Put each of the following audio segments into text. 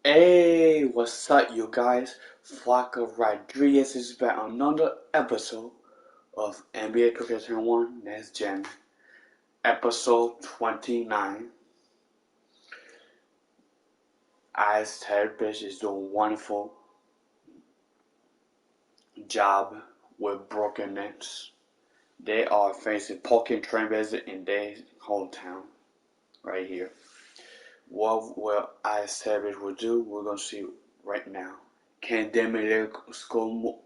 Hey, what's up, you guys? Flocka Rodriguez is back on another episode of NBA 2K21 Next Gen, episode 29. As Tedbridge is doing a wonderful job with Brooklyn Nets. They are facing Portland Trailblazers in their hometown, right here. What will Ice Tedbridge will do, we're going to see right now. Can Damian Lillard score more?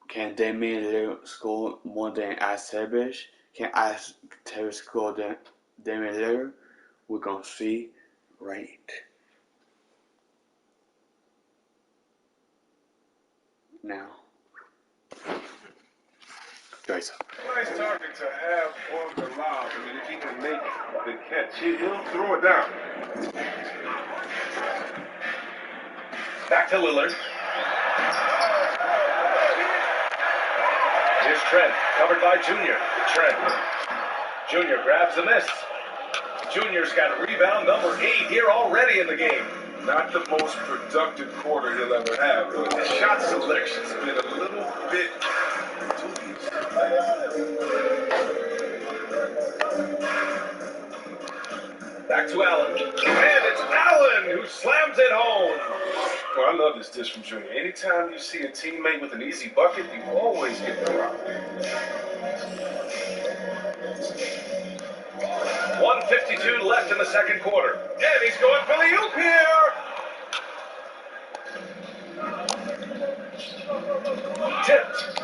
Can Damian Lillard score more than Ice Tedbridge? Can Ice Tedbridge score than Damian Lillard? We're going to see right now. Nice target to have on the lob. I mean, if he can make the catch, he'll throw it down. Back to Lillard. Here's Trent, covered by Junior. Trent. Junior grabs the miss. Junior's got rebound number 8 here already in the game. Not the most productive quarter he'll ever have, but his shot selection's been a little bit dubious. Back to Allen. And it's Allen who slams it home. Well, I love this dish from Junior. Anytime you see a teammate with an easy bucket, you always get the rock. 1:52 left in the second quarter. And he's going for the oop here. Tipped.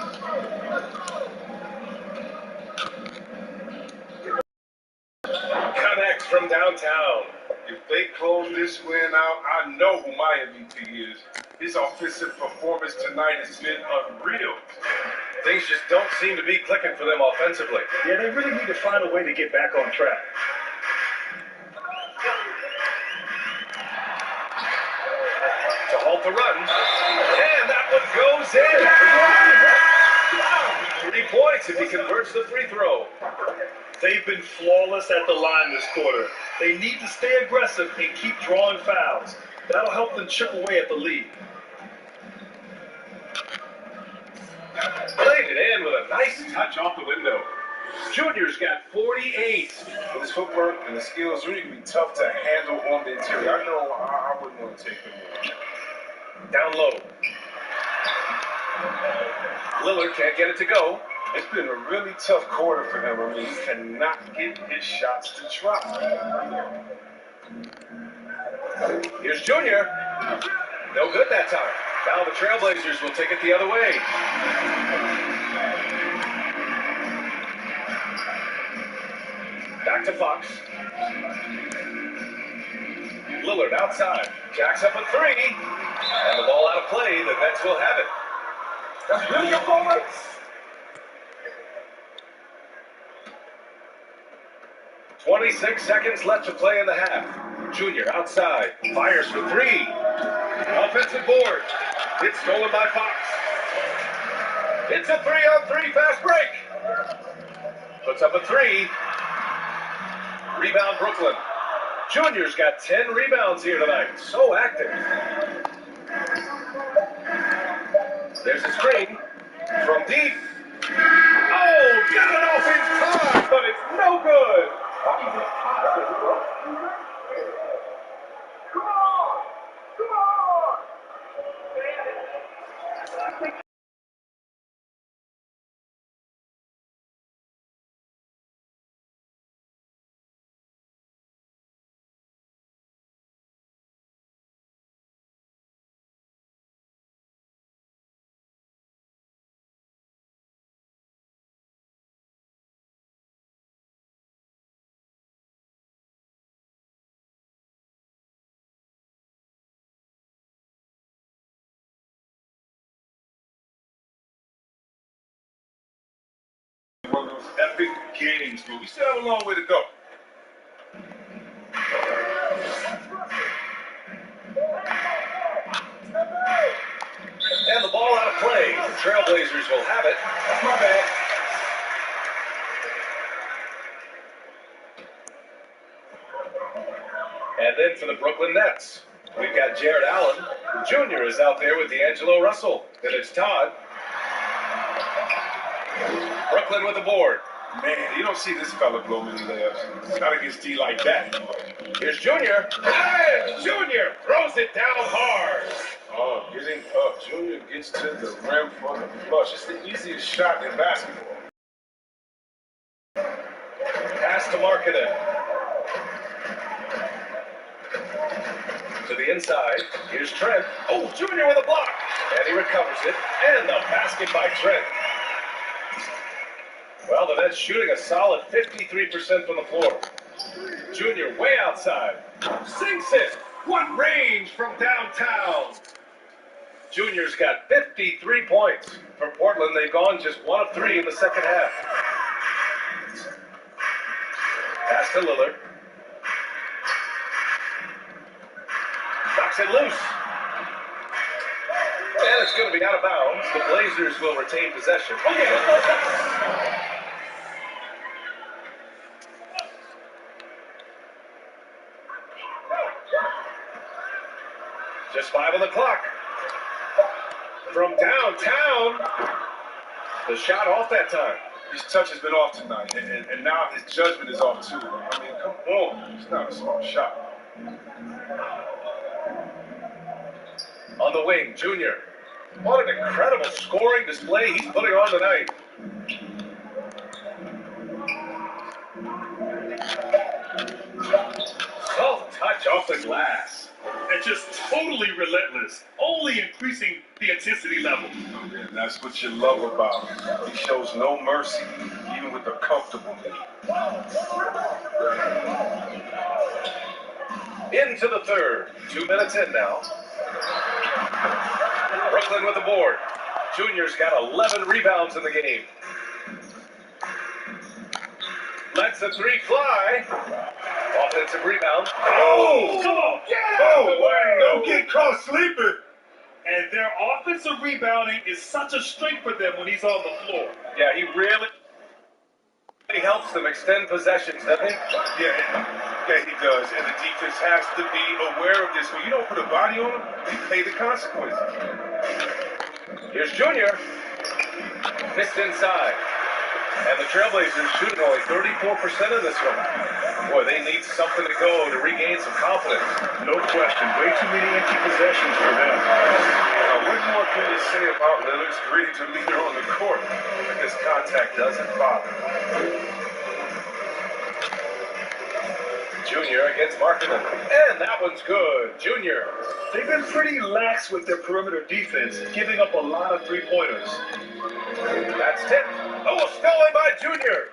Connects from downtown. If they close this win out, I know who my MVP is. His offensive performance tonight has been unreal. Things just don't seem to be clicking for them offensively. Yeah, they really need to find a way to get back on track. To halt the run. And that one goes in. 3 points if he converts the free throw. They've been flawless at the line this quarter. They need to stay aggressive and keep drawing fouls. That'll help them chip away at the lead. Played it in with a nice touch off the window. Junior's got 48. With his footwork and the skills, really can be tough to handle on the interior. I know I wouldn't want to take him away. Down low. Lillard can't get it to go. It's been a really tough quarter for him. I mean, he cannot get his shots to drop. Here's Junior. No good that time. Now the Trailblazers will take it the other way. Back to Fox. Lillard outside. Jacks up a 3. And the ball out of play. The Nets will have it. That's really your moment. 26 seconds left to play in the half. Junior outside. Fires for 3. Offensive board. It's stolen by Fox. It's a 3-on-3 fast break. Puts up a 3. Rebound Brooklyn. Junior's got 10 rebounds here tonight. So active. There's a screen from deep. Oh, got it off in time, but it's no good. One of those epic games, but we still have a long way to go. And the ball out of play. The Trailblazers will have it. That's my bad. And then for the Brooklyn Nets, we've got Jared Allen. Jr. is out there with D'Angelo Russell. Then it's Todd. Brooklyn with the board. Man, you don't see this fella blow many layups. Not against D like that. Here's Junior. Hey, Junior throws it down hard. Oh, getting up. Junior gets to the rim for the flush. It's the easiest shot in basketball. Pass to Markkanen. To the inside. Here's Trent. Oh, Junior with a block. And he recovers it. And the basket by Trent. Well, the Nets shooting a solid 53% from the floor. Junior way outside. Sinks it. What range from downtown. Junior's got 53 points. For Portland, they've gone just 1 of 3 in the second half. Pass to Lillard. Knocks it loose. And it's going to be out of bounds. The Blazers will retain possession. Just 5 on the clock. From downtown. The shot off that time. His touch has been off tonight, and now his judgment is off too. I mean, come on. It's not a smart shot. On the wing, Junior. What an incredible scoring display he's putting on tonight. Soft touch off the glass. And just totally relentless, only increasing the intensity level. Oh, man, that's what you love about him. He shows no mercy, even with a comfortable lead. Into the third. 2 minutes in now. Brooklyn with the board. Junior's got 11 rebounds in the game. Lets the three fly. Offensive rebound. Oh! Come on! Don't get caught sleeping! And their offensive rebounding is such a strength for them when he's on the floor. Yeah, he really helps them extend possessions, doesn't he? Yeah, he does. And the defense has to be aware of this. When you don't put a body on him, you pay the consequences. Here's Junior. Missed inside. And the Trailblazers shooting only 34% of this one. Boy, they need something to go to regain some confidence. No question. Way too many empty possessions for them. What more can you say about Lillard's greater leader on the court? Because contact doesn't bother. Junior against Markkanen. And that one's good. Junior. They've been pretty lax with their perimeter defense, giving up a lot of three-pointers. That's tipped. Oh, stolen by Junior.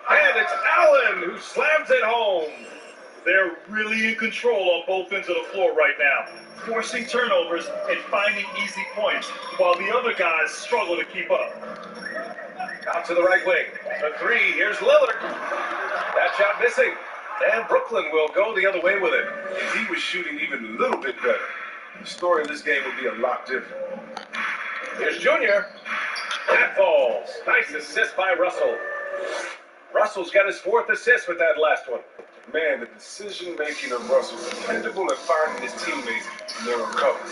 And it's Allen who slams it home. They're really in control on both ends of the floor right now, forcing turnovers and finding easy points, while the other guys struggle to keep up. Out to the right wing. The three. Here's Lillard. That shot missing. And Brooklyn will go the other way with it. If he was shooting even a little bit better, the story of this game would be a lot different. Here's Junior. That falls. Nice assist by Russell. Russell's got his 4th assist with that last one. Man, the decision-making of Russell is dependable in finding his teammates in their recovery.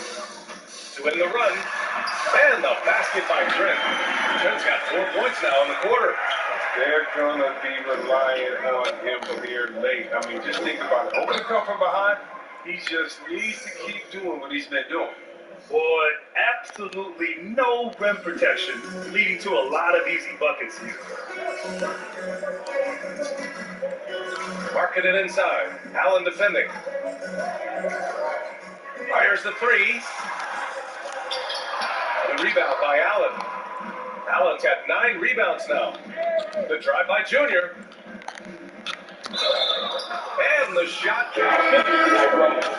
To win the run. And the basket by Trent. Trent's got 4 points now in the quarter. They're going to be relying on him from here late. I mean, just think about it. Open to come from behind, he just needs to keep doing what he's been doing. Boy, absolutely no rim protection, leading to a lot of easy buckets here. Marking it inside. Allen defending. Fires the three. The rebound by Allen. Allen's got 9 rebounds now. The drive by Junior. And the shot.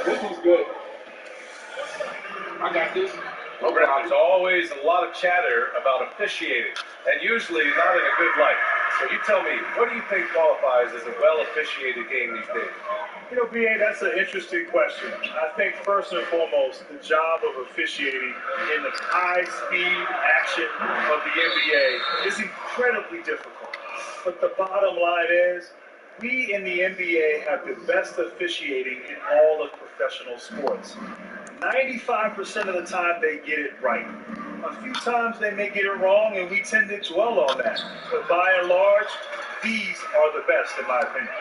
This one's good. I got this. There's always a lot of chatter about officiating, and usually not in a good light. So you tell me, what do you think qualifies as a well-officiated game these days? You know, B.A., that's an interesting question. I think first and foremost, the job of officiating in the high-speed action of the NBA is incredibly difficult. But the bottom line is, We in the NBA have the best officiating in all of professional sports. 95% of the time they get it right. A few times they may get it wrong, and we tend to dwell on that. But by and large, these are the best, in my opinion.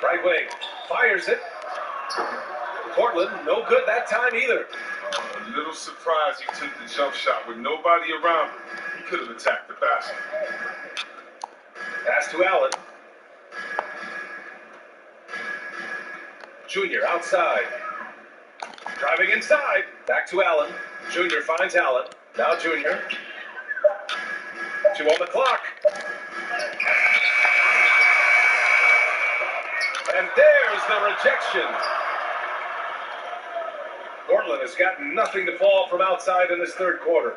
Right wing, fires it. Portland, no good that time either. A little surprised he took the jump shot with nobody around him. He could have attacked the basket. Pass to Allen. Junior outside. Driving inside. Back to Allen. Junior finds Allen. Now Junior. 2 on the clock. And there's the rejection. Portland has got nothing to fall from outside in this third quarter.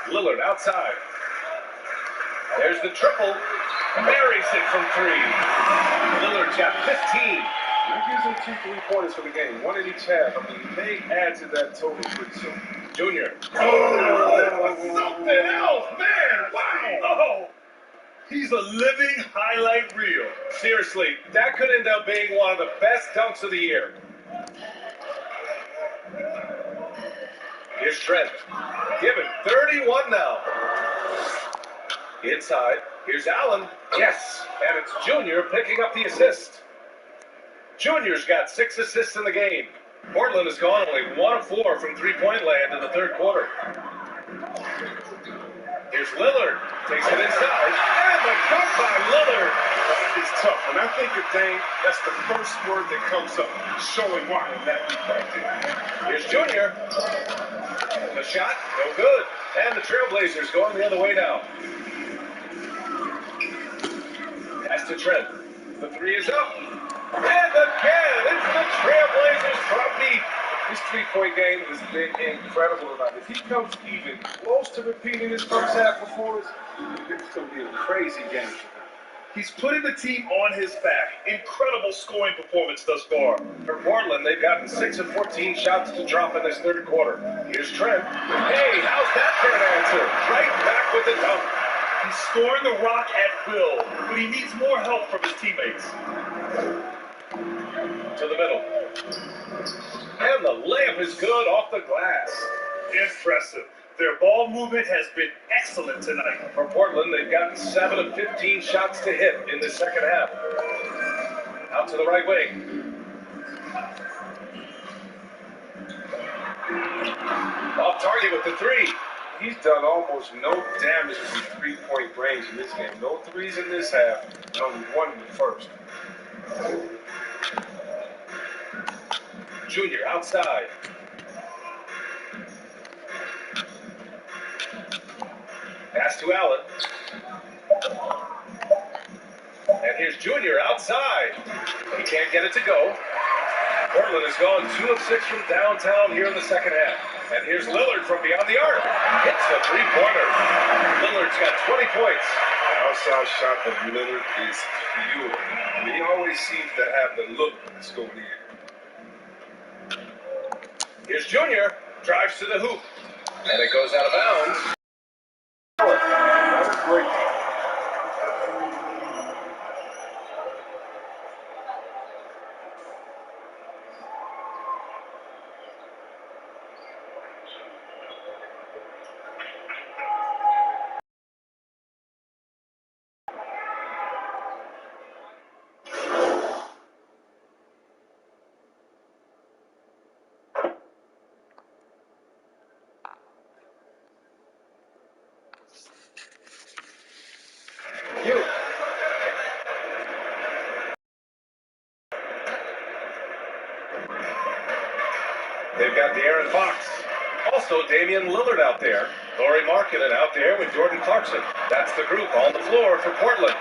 Lillard outside. There's the triple. Buries it from 3. Lillard's got 15. That gives him 2 3-pointers for the game, 1 in each half. I mean, he may add to that total pretty soon. Junior. Something else, man! Wow! Oh, he's a living highlight reel. Seriously, that could end up being one of the best dunks of the year. Here's Trent. Given 31 now. Inside. Here's Allen. Yes. And it's Junior picking up the assist. Junior's got 6 assists in the game. Portland has gone only 1 of 4 from three-point land in the third quarter. Here's Lillard. Takes it inside. And the dunk by Lillard. It's tough. When I think of Dame, that's the first word that comes up. Showing why in that right there. Here's Junior. The shot, no good. And the Trailblazers going the other way now. Pass to Trent. The 3 is up. And again, it's the Trailblazers from deep. His 3-point game has been incredible tonight. If he comes even close to repeating his first half performance, it's going to be a crazy game for him. He's putting the team on his back. Incredible scoring performance thus far. For Portland, they've gotten 6 of 14 shots to drop in this third quarter. Here's Trent. Hey, how's that for an answer? Right back with the dunk. He's scoring the rock at will, but he needs more help from his teammates. To the middle. And the layup is good off the glass. Impressive. Their ball movement has been excellent tonight. For Portland, they've gotten 7 of 15 shots to hit in the second half. Out to the right wing. Off target with the 3. He's done almost no damage from 3-point range in this game. No 3s in this half, and only 1 in the first. Junior outside. Pass to Allen. And here's Junior outside. He can't get it to go. Portland has gone 2 of 6 from downtown here in the second half. And here's Lillard from beyond the arc. Hits a 3-pointer. Lillard's got 20 points. The outside shot of Lillard is beautiful. I mean, he always seems to have the look that's going in. Here's Junior. Drives to the hoop. And it goes out of bounds. That was great. They've got De'Aaron Fox. Also, Damian Lillard out there. Lauri Markkanen out there with Jordan Clarkson. That's the group on the floor for Portland.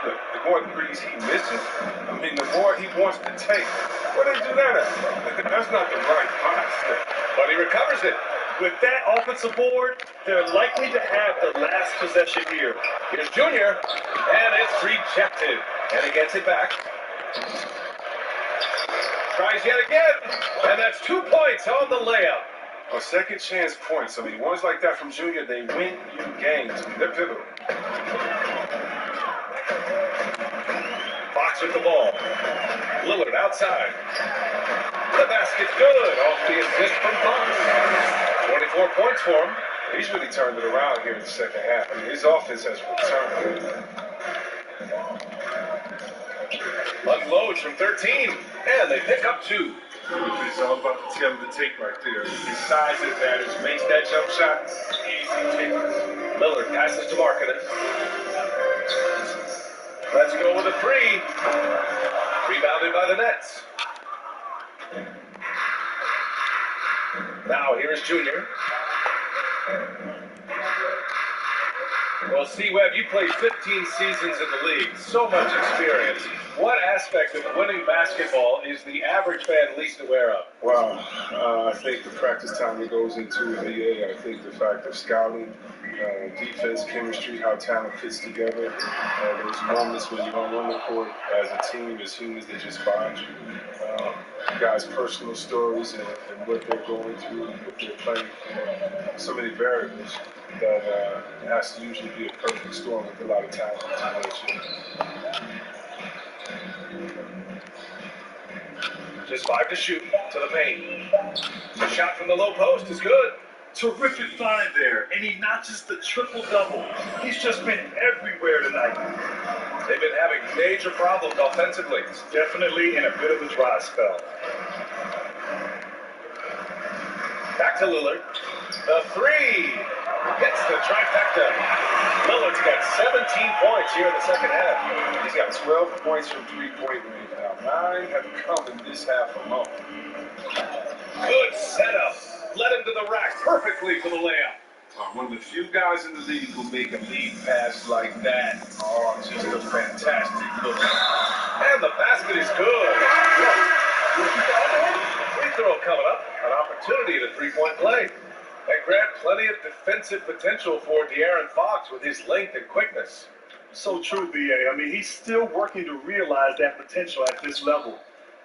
Look, the more threes he misses, I mean, the more he wants to take. Where they do that at? That's not the right pass. But he recovers it. With that offensive board, they're likely to have the last possession here. Here's Junior, and it's rejected. And he gets it back. Tries yet again, and that's 2 points on the layup. Or second chance points. I mean, ones like that from Junior, they win you games. They're pivotal. Fox with the ball. Lillard outside. The basket's good. Off the assist from Fox. 24 points for him. He's really turned it around here in the second half. I mean, his offense has returned. Unloads from 13, and they pick up 2. It's all about the tell the take right there. His size advantage makes that jump shot easy take. Lillard passes to Markkanen. Let's go with a 3. Rebounded by the Nets. Now here's Junior. Well, C-Web, you played 15 seasons in the league. So much experience. What aspect of winning basketball is the average fan least aware of? Wow. I think the practice time that goes into NBA. I think the fact of scouting, defense, chemistry, how talent fits together. Those moments when you don't run the court as a team, as humans, they just find you. Guys' personal stories and what they're going through, what they're playing. So many variables that it has to usually be a perfect storm with a lot of talent. Just 5 to shoot to the paint. The shot from the low post is good. Terrific find there, and he notches the triple-double. He's just been everywhere tonight. They've been having major problems offensively. Definitely in a bit of a dry spell. Back to Lillard. The 3 hits the trifecta. Lillard's got 17 points here in the second half. He's got 12 points from three-point range now. 9 have come in this half alone. Good setup. Led him to the rack perfectly for the layup. One of the few guys in the league who make a lead pass like that. Oh, just a fantastic look. And the basket is good. Free throw coming up. An opportunity at a three-point play. And Grant, plenty of defensive potential for De'Aaron Fox with his length and quickness. So true, B.A. I mean, he's still working to realize that potential at this level.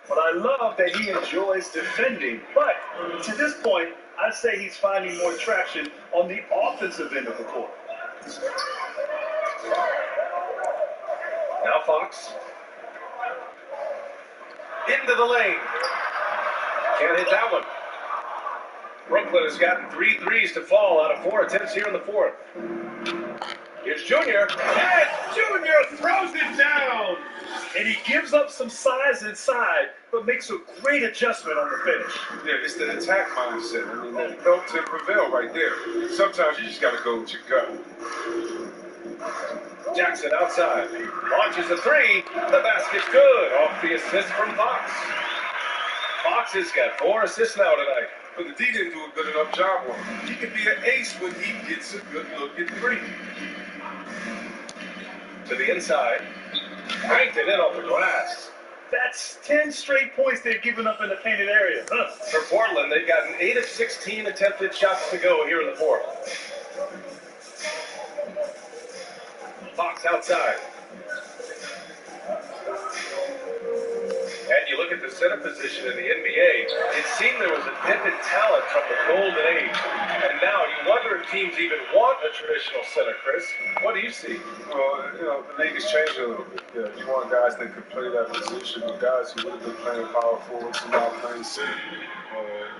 But I love that he enjoys defending. But to this point, I'd say he's finding more traction on the offensive end of the court. Now Fox. Into the lane. Can't hit that one. Brooklyn has gotten 3 threes to fall out of 4 attempts here in the fourth. Here's Junior. And Junior throws it down. And he gives up some size inside, but makes a great adjustment on the finish. Yeah, it's the attack mindset. I mean, that helped him prevail right there. Sometimes you just got to go with your gut. Jackson outside. Launches a 3. The basket's good. Off the assist from Fox. Fox has got 4 assists now tonight. But the D didn't do a good enough job on him. He can be an ace when he gets a good look at 3. To the inside. Cranked it in off the glass. That's 10 straight points they've given up in the painted area. For Portland, they've gotten 8 of 16 attempted shots to go here in the fourth. Fox outside. And you look at the center position in the NBA, it seemed there was a dip in talent from the golden age. And now you wonder if teams even want a traditional center, Chris. What do you see? Well, you know, the league has changed a little bit. Yeah, you want guys that could play that position, but guys who would have been playing power forwards and now playing center.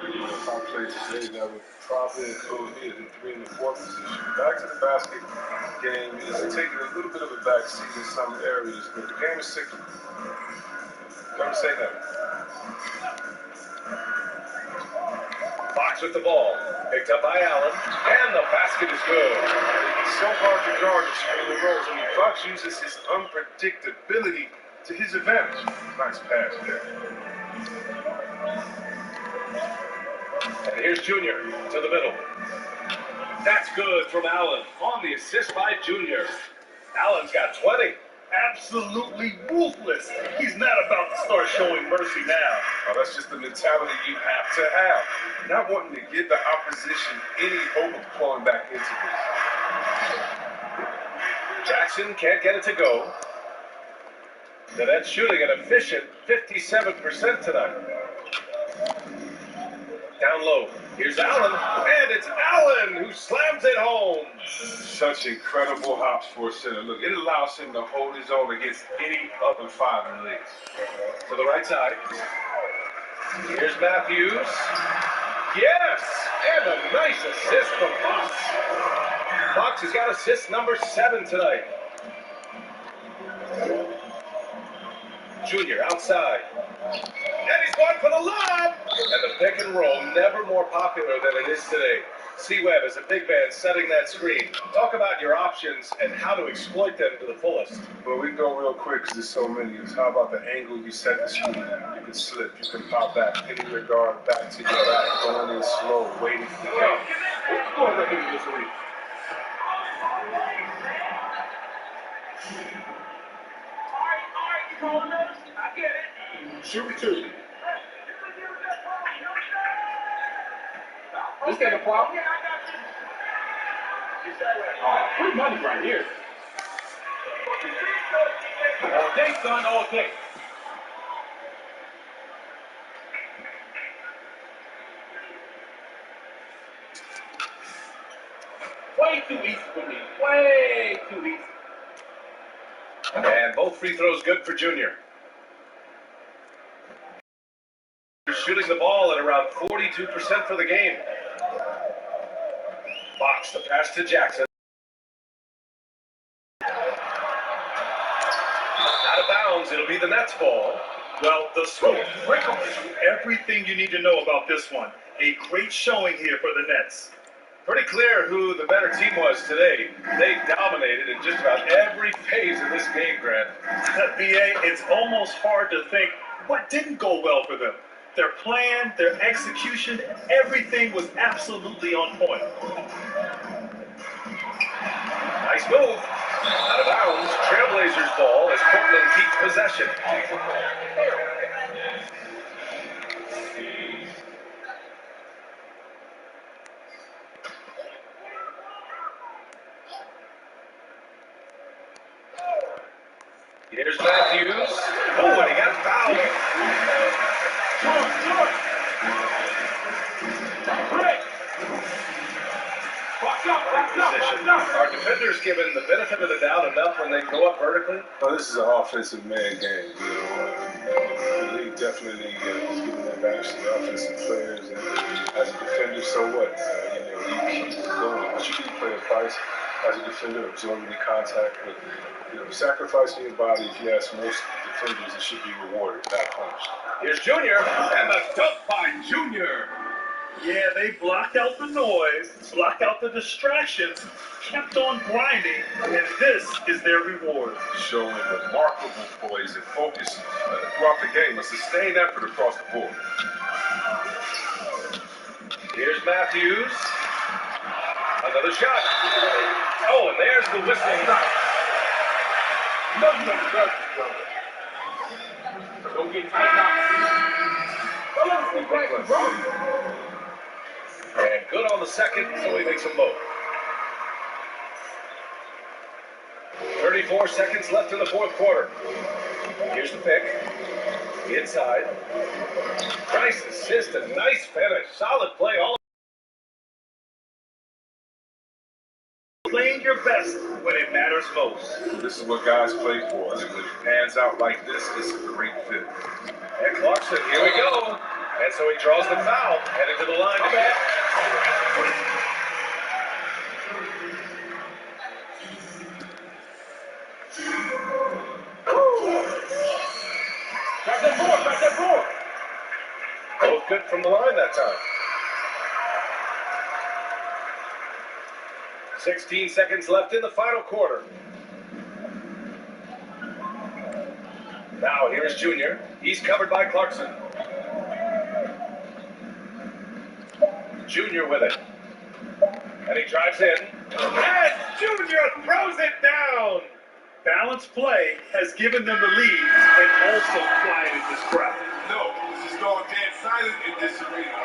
If I played today, that would probably include me in the 3 and the 4 position. Back to the basket game is taking a little bit of a back seat in some areas, but the game is cyclical. Never say that. Fox with the ball. Picked up by Allen. And the basket is good. It's so hard to guard the screen and rolls. I mean, Fox uses his unpredictability to his advantage. Nice pass there. And here's Junior to the middle. That's good from Allen. On the assist by Junior. Allen's got 20. Absolutely ruthless. He's not about to start showing mercy now. Oh, that's just the mentality you have to have. Not wanting to give the opposition any hope of clawing back into this. Jackson can't get it to go. The Nets shooting an efficient 57% tonight. Down low. Here's Allen, and it's Allen who slams it home. Such incredible hops for a center. Look, it allows him to hold his own against any other five in the league. To the right side. Here's Matthews. Yes, and a nice assist from Fox. Fox has got assist number 7 tonight. Junior outside. And he's going for the lob! And the pick and roll, never more popular than it is today. C-Webb is a big man setting that screen. Talk about your options and how to exploit them to the fullest. Well, we can go real quick because there's so many. How about the angle you set the screen at? You can slip, you can pop back, hitting your guard back to your back, going in slow, waiting for the game. I get it. Shoot me to you. This ain't a problem. Free money right here. All day, son, all day. Way too easy for me. Way too easy. And both free throws good for Junior. Shooting the ball at around 42% for the game. Fox, the pass to Jackson. Out of bounds, it'll be the Nets ball. Well, the scoop everything you need to know about this one. A great showing here for the Nets. Pretty clear who the better team was today. They dominated in just about every phase of this game, Grant. BA, it's almost hard to think what didn't go well for them. Their plan, their execution, everything was absolutely on point. Nice move. Out of bounds, Trailblazers ball as Portland keeps possession. Here's Matthews. Oh, and he got fouled. Our defenders given the benefit of the doubt enough when they go up vertically? Well, this is an offensive man game. The league definitely is giving the advantage to the offensive players. And as a defender, so what? You keep going. But you can play a price as a defender, absorbing the contact. But, sacrificing your body, if you ask most defenders, it should be rewarded, not punished. Here's Junior, and the dunk by Junior. Yeah, they blocked out the noise, blocked out the distractions, kept on grinding, and this is their reward. Showing remarkable poise and focus throughout the game, a sustained effort across the board. Here's Matthews. Another shot. Oh, and there's the whistle. Don't get tight now. And good on the second, so he makes them both. 34 seconds left in the fourth quarter. Here's the pick. Inside. Nice assist, a nice finish. Solid play all. Playing your best when it matters most. This is what guys play for. And when it pans out like this, it's a great fit. And Clarkson, here we go. And so he draws the foul, heading to the line to bat. Back that board. Both good from the line that time. 16 seconds left in the final quarter. Now here's Junior. He's covered by Clarkson. Junior with it. And he drives in. And Junior throws it down. Balanced play has given them the lead and also quieted this crowd. No, this is all dead silent in this arena.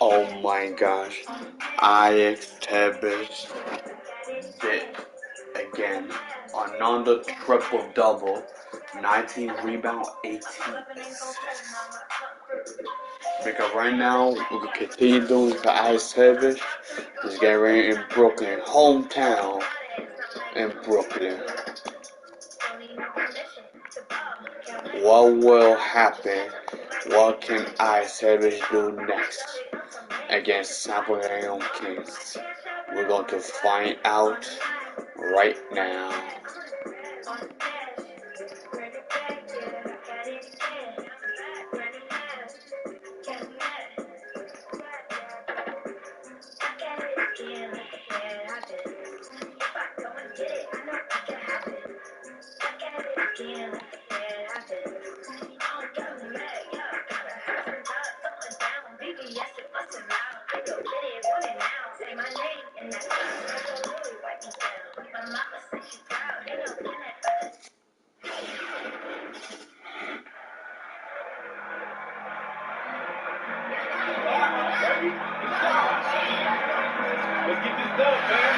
Oh my gosh. Alex Tevez did again. Another triple double. 19 rebounds, 18 assists. Because right now, we can continue doing for Alex Tevez. He's getting ready in Brooklyn, hometown in Brooklyn. What will happen? What can Alex Tevez do next against Sacramento Kings? We're going to find out right now. Let's get this done, man.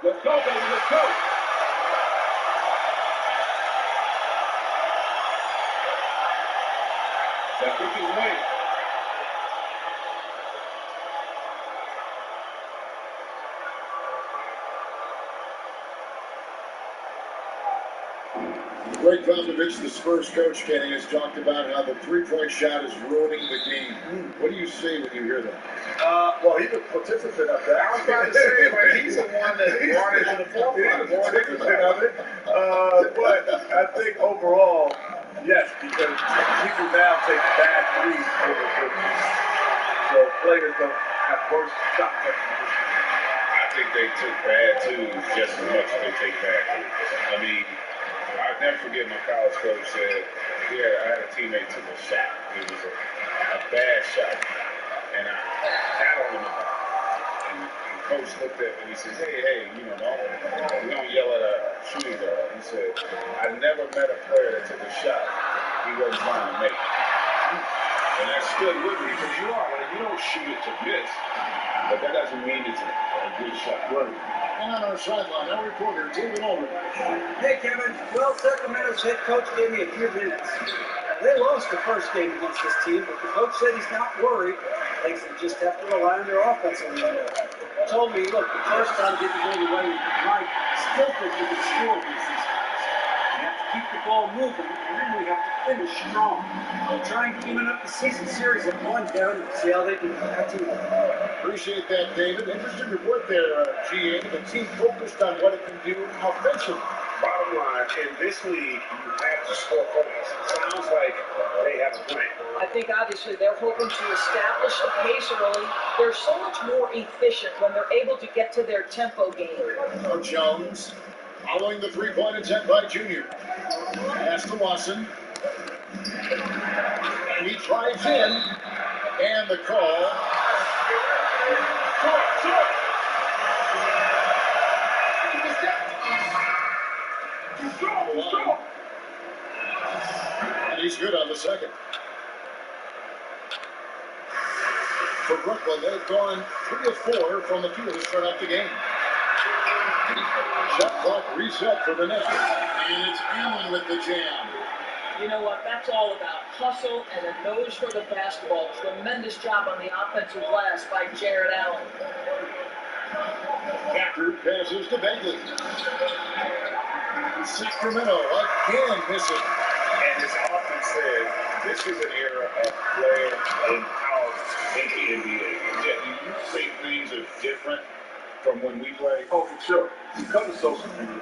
Let's go, baby, let's go. That's what you win. Greg Popovich, the Spurs coach, Kenny, has talked about how the three-point shot is ruining the game. What do you say when you hear that? Well, he's a participant of that. I was about to say, but he's the one that brought it to the forefront, more participant of it. But I think overall, yes, because people now take bad threes over good threes. So players don't have worse shot touching. I think they took bad twos just as much as they take bad twos. I mean, I'll never forget my college coach said, I had a teammate took a shot. It was a bad shot. And I tattled him about it. And coach looked at me and he says, hey, we don't yell at a shooting guard. He said, I never met a player that took a shot he wasn't trying to make. And that stood with me because you don't shoot it to miss. But that doesn't mean it's a good shot. Right. And on our sideline, our reporter, David Ulrich. Hey, Kevin. Well, Sacramento's head coach gave me a few minutes. They lost the first game against this team, but the coach said he's not worried. Thinks they just have to rely on their offensive line. He told me, look, the first time to get the game away tonight, still think we can score against these guys. We have to keep the ball moving, and then we have to finish strong. We'll try and even up the season series at one, Kevin, and see how they can continue. Appreciate that, David. Interesting report there, GA. The team focused on what it can do offensively. Bottom line, in this league, you have to score points. Sounds like they have a plan. I think obviously they're hoping to establish the pace early. They're so much more efficient when they're able to get to their tempo game. Jones following the three-point attempt by Junior. Pass to Watson. And he drives in. And the call. And he's good on the second. For Brooklyn, they've gone 3 of 4 from the field to start out the game. Shot clock reset for the Nets. And it's Allen with the jam. You know what? That's all about hustle and a nose for the basketball. Tremendous job on the offensive glass by Jared Allen. Packer passes to Bagley. Sacramento again missing. And it's often said, this is an era of player empowerment in the NBA. Yeah, do you think things are different from when we played? Oh, for sure. Because of social media.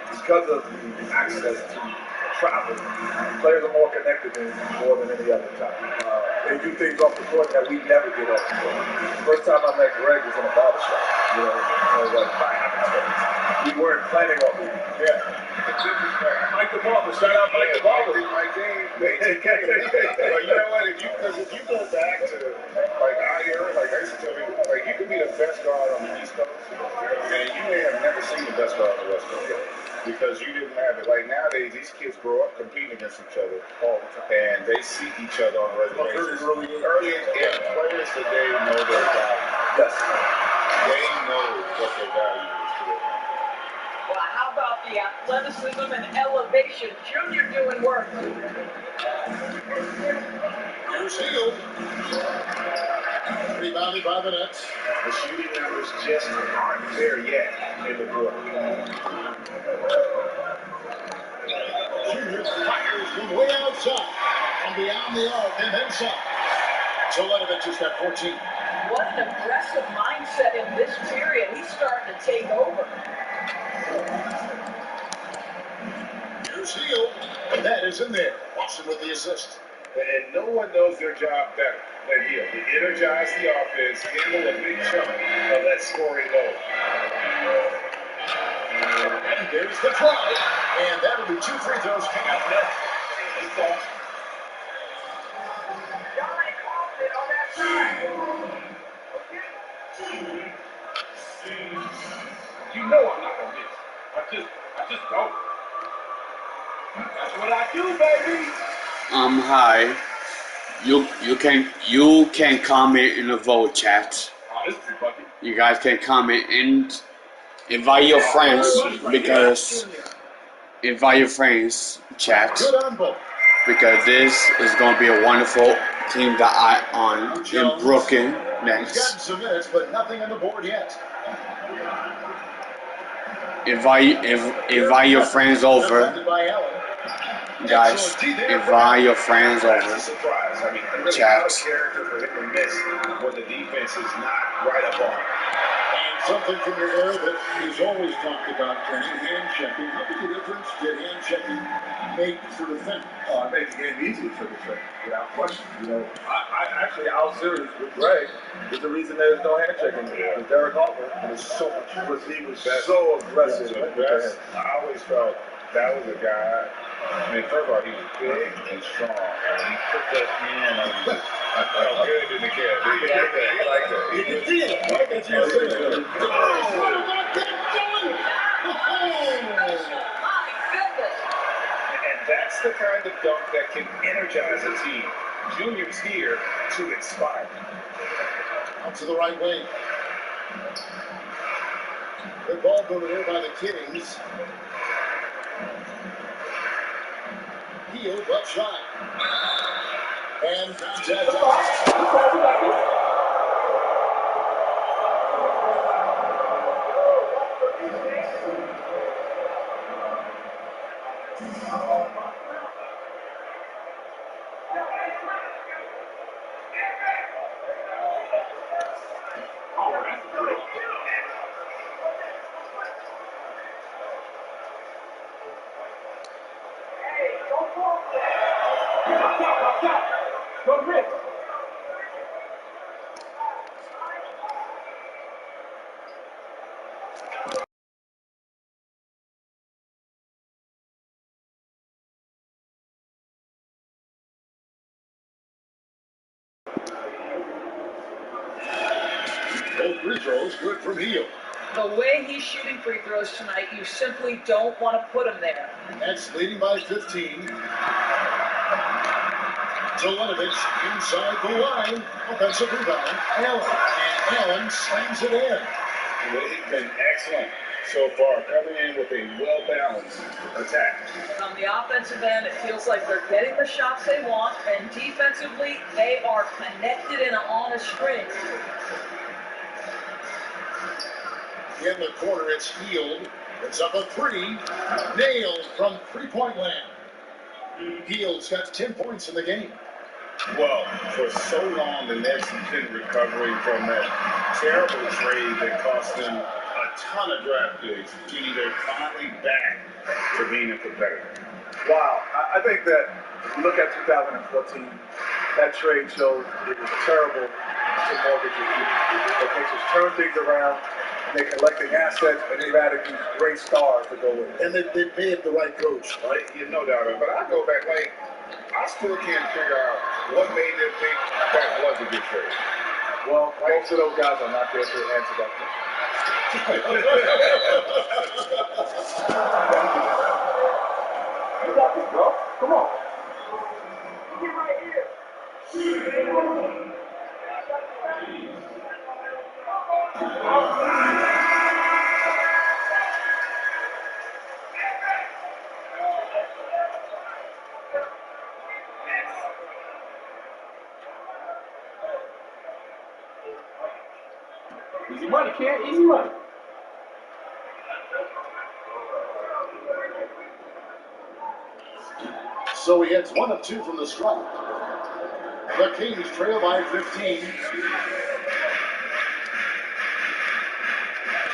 Because of access to travel. Players are more connected than more than any other time. They do things off the court that we never did off the court. The first time I met Greg was in a barbershop. You know, it was like by happenstance. We weren't planning on moving. Yeah. Mike the Barber. Shout out Mike the Barber. Mike Dean. But you know what? If you go back to like our era, like I used to tell people, like you could be the best guard on the East Coast, and you may have never seen the best guard on the West Coast because you didn't have it. Like nowadays, these kids grow up competing against each other all the time, and they see each other on a regular basis. Early players today know their value. Yes. They know what their value is to their game. Well, how about the athleticism and elevation? Junior doing work. Here's Hill. Rebounded by the Nets. The shooting numbers just aren't there yet in the court. Junior fires from way outside and beyond the arc and then some. Teletovic has got 14. What an aggressive mindset in this period. He's starting to take over. Here's Hill, and that is in there. Watson with the assist. And no one knows their job better than Hill. He energized the offense, handled a big chunk of that scoring goal. And there's the try, and that'll be 2 free throws. Hang out net. You know I'm not gonna miss. I just don't. That's what I do, baby. I'm high. You can comment in the vote chat. Oh, this is a bucket. You guys can comment and invite your friends because invite your friends chat Good on both. because this is gonna be a wonderful team that I on in Brooklyn He's next. gotten some minutes, but nothing on the board yet. Invite your friends over, Defended by Allen. guys. Invite your friends That's a over. surprise. I mean, really Chat. out of character for him to miss when the defense is not right up on him. And something from your era that is always talked about, Kenny, hand checking. How big a difference did hand checking make for defending? It made the game easier for the defense, without question. You know, I actually out serious with Greg is the reason there's no hand checking. Because Derek Harper was so aggressive. I always felt that was a guy. I mean, first of all, he was big and strong, and he put that hand on you. I felt good in the cat. He liked that. You can see it. Look at you. And that's the kind of dunk that can energize a team. Junior's here to inspire. Out to the right wing. Good ball over there by the Kings. Heel, but shot. And contact. Both free throws good from Heel. The way he's shooting free throws tonight, you simply don't want to put him there. Nets leading by 15. Teletovic inside the line. Offensive rebound. Allen. And Allen slams it in. They've been excellent so far, coming in with a well-balanced attack. On the offensive end, it feels like they're getting the shots they want, and defensively, they are connected and on a string. In the corner, it's Hield. It's up a three. Nailed from three-point land. Hield's got 10 points in the game. Well, for so long, the Nets have been recovering from that terrible trade that cost them a ton of draft picks. Genie, they're finally back to being a competitor. Wow. I think that if you look at 2014, that trade showed it was terrible to mortgage your future. The Pacers turned things around, and they're collecting assets, and they've added these great stars to go with it. And they paid the right coach. Right? You no doubt. But I go back, like, I still can't figure out what made them think that was a good trade. Well, most of those guys are not there to answer that question. You got this, bro. Come on. Get right here. Easy money, kid. Easy money. So he hits 1 of 2 from the stripe. The Kings trail by 15.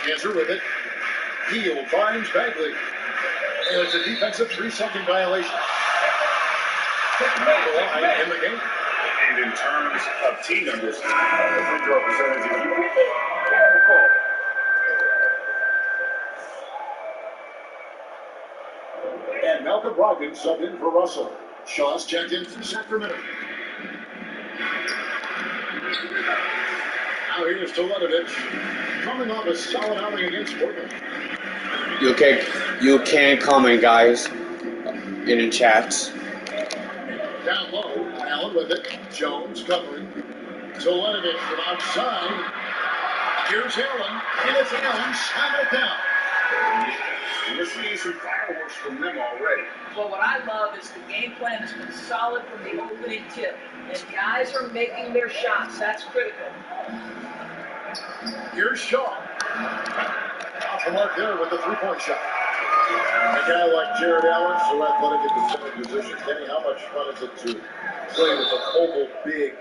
Cancer with it. Hield finds Bagley. And it's a defensive 3-second violation. Number 1 in the game. And in terms of team numbers, the free throw percentage, if you And Malcolm Brogdon subbed in for Russell. Shaw's checked in from Sacramento. Now here's Toledovich, coming off a solid outing against Portland. You can comment, guys, in the chats. Down low, Allen with it. Jones covering. Toledovich from outside. Here's Allen. And it's Allen. Slam it down. we're seeing some fireworks from them already. Well, what I love is the game plan has been solid from the opening tip. And guys are making their shots. That's critical. Here's Shaw. Off the mark there with the three-point shot. A guy like Jared Allen, so athletic at the center position. Kenny, how much fun is it to play with a mobile big?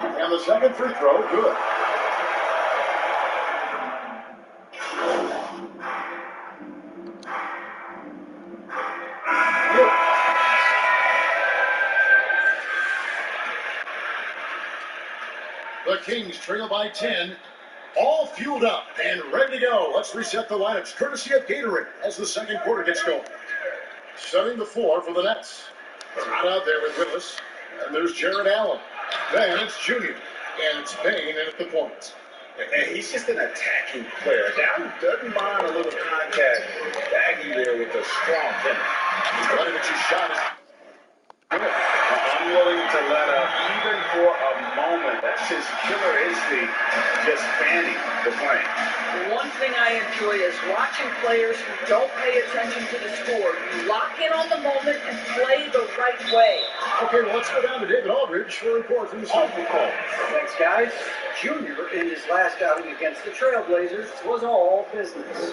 And the second free throw, good. The Kings trail by 10, all fueled up and ready to go. Let's reset the lineups, courtesy of Gatorade, as the second quarter gets going. Setting the floor for the Nets. Out out there with Willis, and there's Jared Allen. Then it's Junior, and it's Payne at the point. And he's just an attacking player. Down doesn't mind a little contact. Baggy there with a strong finish. Radovic's shot is good. Unwilling to let up even for a moment. That's his killer instinct, just fanning the flame. The one thing I enjoy is watching players who don't pay attention to the score. You lock in on the moment and play the right way. Okay, well, let's go down to David Aldridge for a report from the Central Call. Thanks, guys. Junior, in his last outing against the Trailblazers, was all business.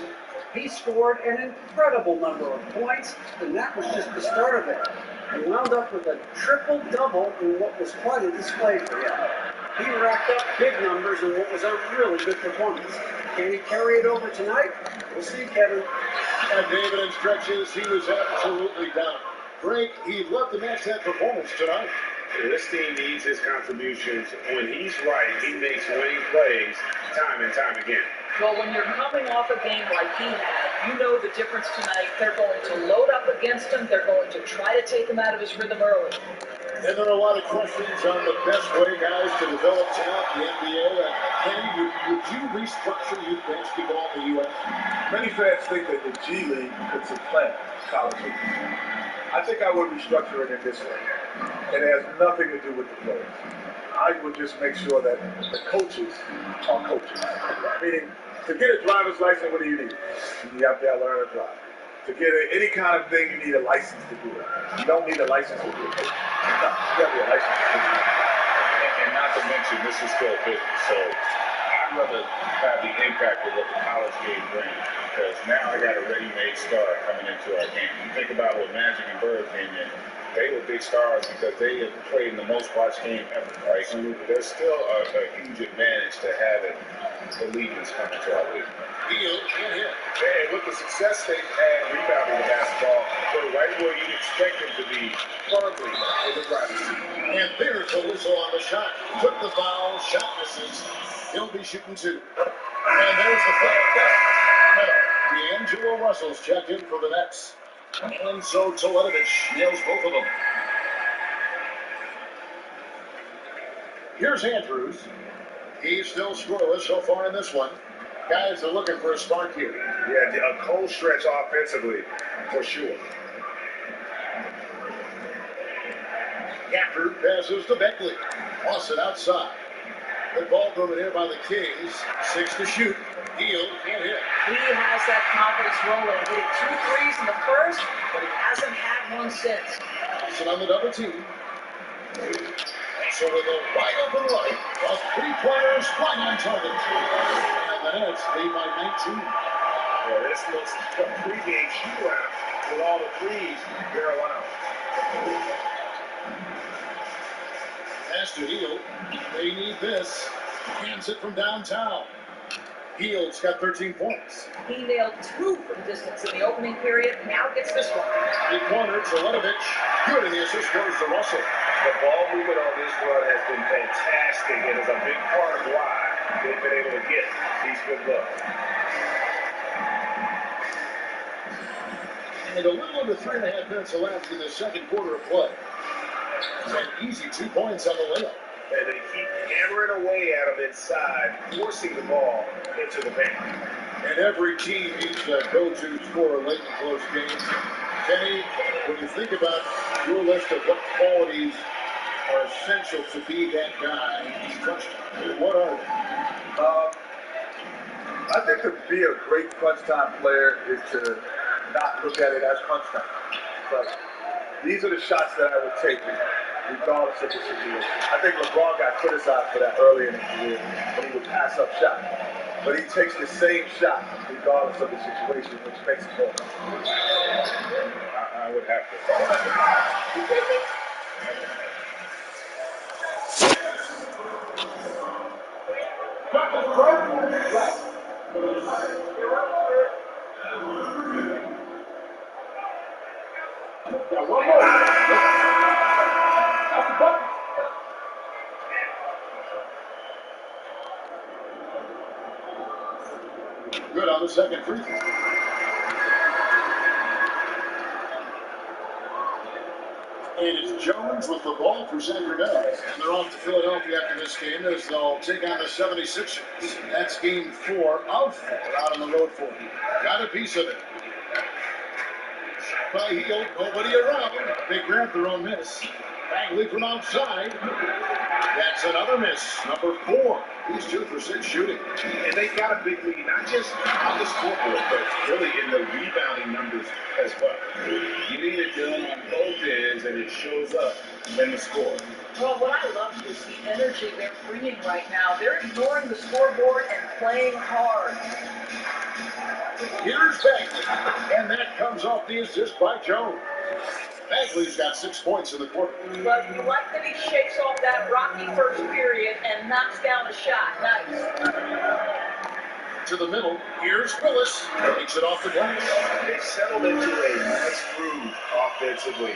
He scored an incredible number of points, and that was just the start of it. He wound up with a triple-double in what was quite a display for him. He racked up big numbers in what was a really good performance. Can he carry it over tonight? We'll see, Kevin. And David in stretches, he was absolutely down. Greg, he left the Nets that performance tonight. This team needs his contributions. When he's right, he makes winning plays time and time again. Well, when you're coming off a game like he had, you know the difference tonight. They're going to load up against him. They're going to try to take him out of his rhythm early. And there are a lot of questions on the best way, guys, to develop talent in the NBA. Kenny, would you restructure youth basketball in the U.S.? Many fans think that the G League could supplant college football. I think I would restructure it in this way. It has nothing to do with the players. I would just make sure that the coaches are coaches. Meaning, to get a driver's license, what do you need? You have to learn to drive. To get any kind of thing, you need a license to do it. You don't need a license to do it. No, you got to be a license to do it. And not to mention, this is still business. So I'd rather have the impact of what the college game brings. Because now I got a ready-made star coming into our game. You think about what Magic and Bird came in. They were big stars because they have played in the most watched game ever, right? There's still a huge advantage to having the leaders come into our league. And with the success they've had rebounding the basketball, they're right where you'd expect them to be firmly in the driver's seat. And there's the whistle on the shot. Took the foul, shot misses. He'll be shooting two. And there's the foul. D'Angelo Russell's checked in for the Nets. And so Teletovic nails both of them. Here's Andrews. He's still scoreless so far in this one. Guys are looking for a spark here. Yeah, a cold stretch offensively, for sure. Gafford passes to Beckley. Austin outside. The ball moving here by the Kings. 6 to shoot. Hield can't hit. He has that confidence rolling. He hit 2 threes in the first, but he hasn't had one since. Austin on the double team. So with a wide open light, a three-pointers right on target. And the Nets lead by 19. Yeah, this looks like a pregame shoot-around with all the threes barreling out. Pass to Hield. They need this. Hands it from downtown. Hield's got 13 points. He nailed 2 from distance in the opening period. Now gets this one. Three-pointer, Teletovic. Good, and the assist goes to Russell. The ball movement on this run has been fantastic and is a big part of why they've been able to get these good looks. And a little under 3.5 minutes elapsed in the second quarter of play. An easy 2 points on the layup. And they keep hammering away at them inside, forcing the ball into the paint. And every team needs a go-to scorer late in close games. Kenny, when you think about your list of what qualities are essential to be that guy in crunch time, what are they? I think to be a great crunch time player is to not look at it as crunch time. But these are the shots that I would take regardless of the situation. I think LeBron got criticized for that early in his career when he would pass up shots. But he takes the same shot regardless of the situation, which makes it more. I would have to. One more. Good on the second free throw. And it's Jones with the ball for Sacramento. And they're off to Philadelphia after this game as they'll take on the 76ers. That's game 4 of 4 out on the road for them. Got a piece of it. By Hield, nobody around. They grab their own miss. Bagley from outside. That's another miss. Number 4. He's 2 for 6 shooting. And they've got a big lead, not just on the scoreboard, but really in the rebounding numbers as well. You need it done on both ends, and it shows up in the score. Well, what I love is the energy they're bringing right now. They're ignoring the scoreboard and playing hard. Here's Bagley, and that comes off the assist by Jones. Bagley's got 6 points in the quarter. But you like that he shakes off that rocky first period and knocks down a shot. Nice. to the middle. Here's Willis. Takes it off the glass. They've settled into a nice groove offensively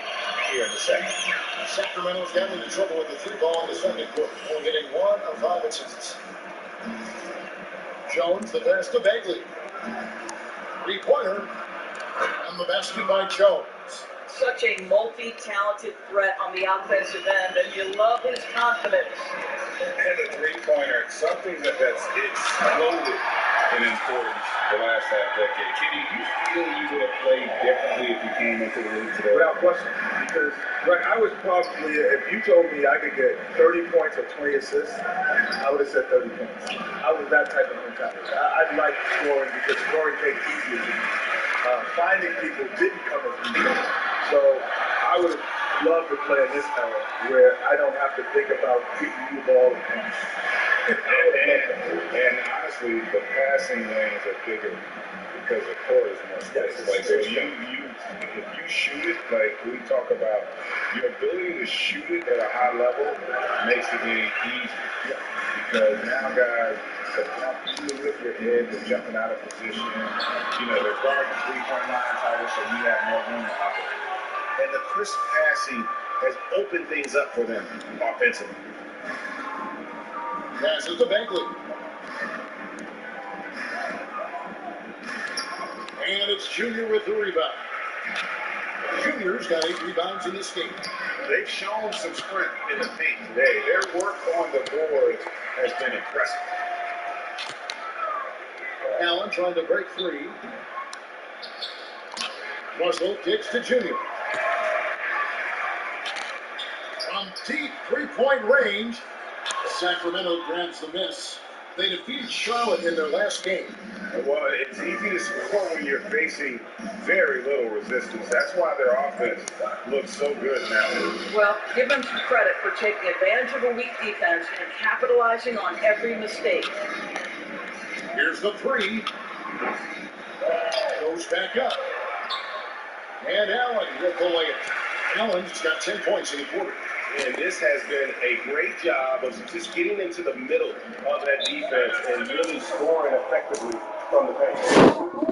here in the second. Sacramento's gotten into trouble with the 3-ball in the second quarter, only hitting 1 of 5 assists. Jones, the pass to Bagley. 3-pointer on the basket by Jones. Such a multi-talented threat on the offensive end, and you love his confidence. And the 3-pointer, something that's exploded in importance the last half-decade. Kenny, you feel you would have played differently if you came into the league today? Without question. Because, I was probably, if you told me I could get 30 points or 20 assists, I would have said 30 points. I was that type of mentality. I like scoring because scoring takes easier to me. Finding people didn't come as easy. So I would have loved to play in this era where I don't have to think about kicking you the ball and pass. And honestly, the passing lanes are bigger because the court is more space. Like, so if you shoot it, like we talk about, your ability to shoot it at a high level makes the game easier. Because now guys are jumping with your head, they're jumping out of position. They're guarding 3-point line tighter, so you have more room to operate. And the crisp passing has opened things up for them offensively. Passes to Bagley. And it's Junior with the rebound. Junior's got 8 rebounds in this game. They've shown some sprint in the paint today. Their work on the boards has been impressive. Allen trying to break free. Russell kicks to Junior. From deep 3-point range, Sacramento grabs the miss. They defeated Charlotte in their last game. Well, it's easy to score when you're facing very little resistance. That's why their offense looks so good now. Well, give them some credit for taking advantage of a weak defense and capitalizing on every mistake. Here's the 3. Goes back up. And Allen with the layup. Allen's got 10 points in the quarter. And this has been a great job of just getting into the middle of that defense and really scoring effectively from the paint.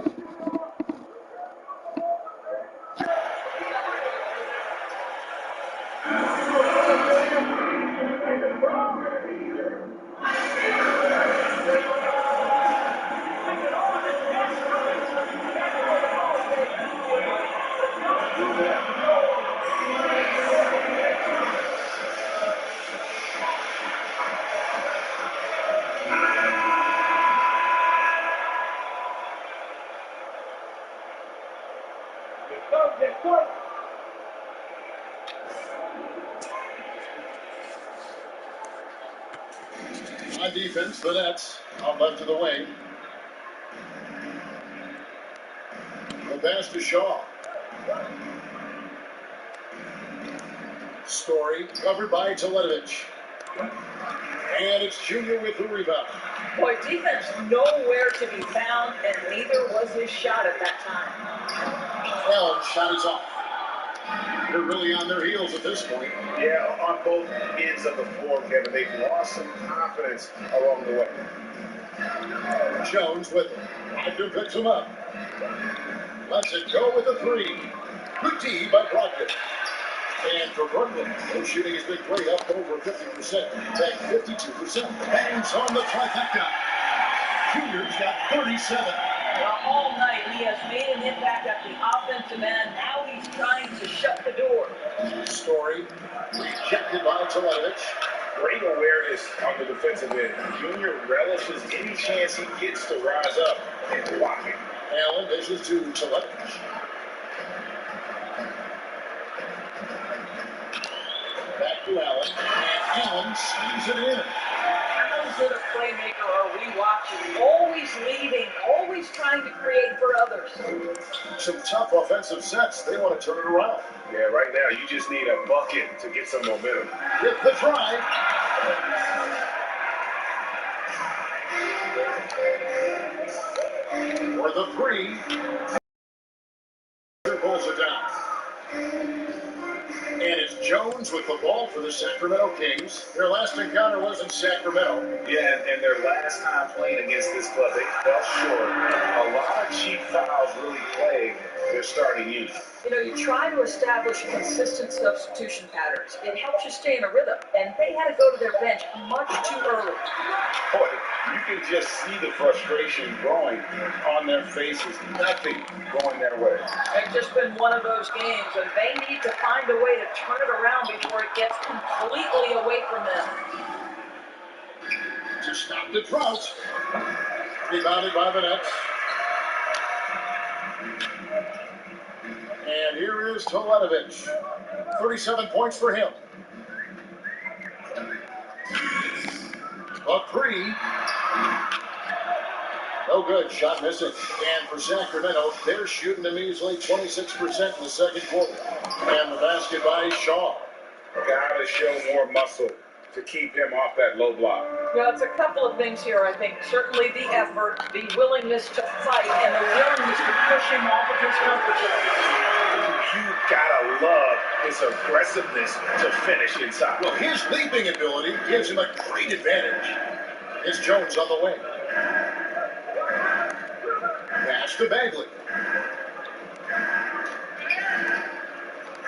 On defense, the Nets out left of the wing. The pass to Shaw. Story covered by Teletovic. And it's Junior with the rebound. Boy, defense nowhere to be found, and neither was his shot at that time. Allen's shot is off. They're really on their heels at this point. Yeah, on both ends of the floor, Kevin. They've lost some confidence along the way. Jones with him. Wagner picks him up. Lets it go with a 3. Good D by Brogdon. And for Brooklyn, their shooting has been great, up over 50%. Back 52%. Bangs on the trifecta. Junior's got 37. Well, all night he has made an impact at the offensive end. Now he's trying to shut the door. Story rejected by Teletovic. Great awareness on the defensive end. Junior relishes any chance he gets to rise up and block it. Allen dishes to Teletovic. Back to Allen. And Allen sees it in. How good a playmaker are we watching? Always leading, always trying to create for others. Some tough offensive sets. They want to turn it around. Yeah, right now you just need a bucket to get some momentum. With the try. For the 3. Pulls it down. And it's Jones with the ball for the Sacramento Kings. Their last encounter was in Sacramento. Yeah, and their last time playing against this club, they fell short. A lot of cheap fouls really plague their starting unit. You know, you try to establish consistent substitution patterns. It helps you stay in a rhythm, and they had to go to their bench much too early. Boy, you can just see the frustration growing on their faces. Nothing going their way. It's just been one of those games, and they need to find a way to turn it around before it gets completely away from them. To stop the drought. Rebounded by the Nets. And here is Teletovic. 37 points for him. A three. No good. Shot missing. And for Sacramento, they're shooting a measly 26% in the second quarter. And the basket by Shaw. Gotta show more muscle to keep him off that low block. Well, it's a couple of things here, I think. Certainly the effort, the willingness to fight, and the willingness to push him off of his comfort zone. You gotta love his aggressiveness to finish inside. Well, his leaping ability gives him a great advantage. It's Jones on the wing. Pass to Bagley.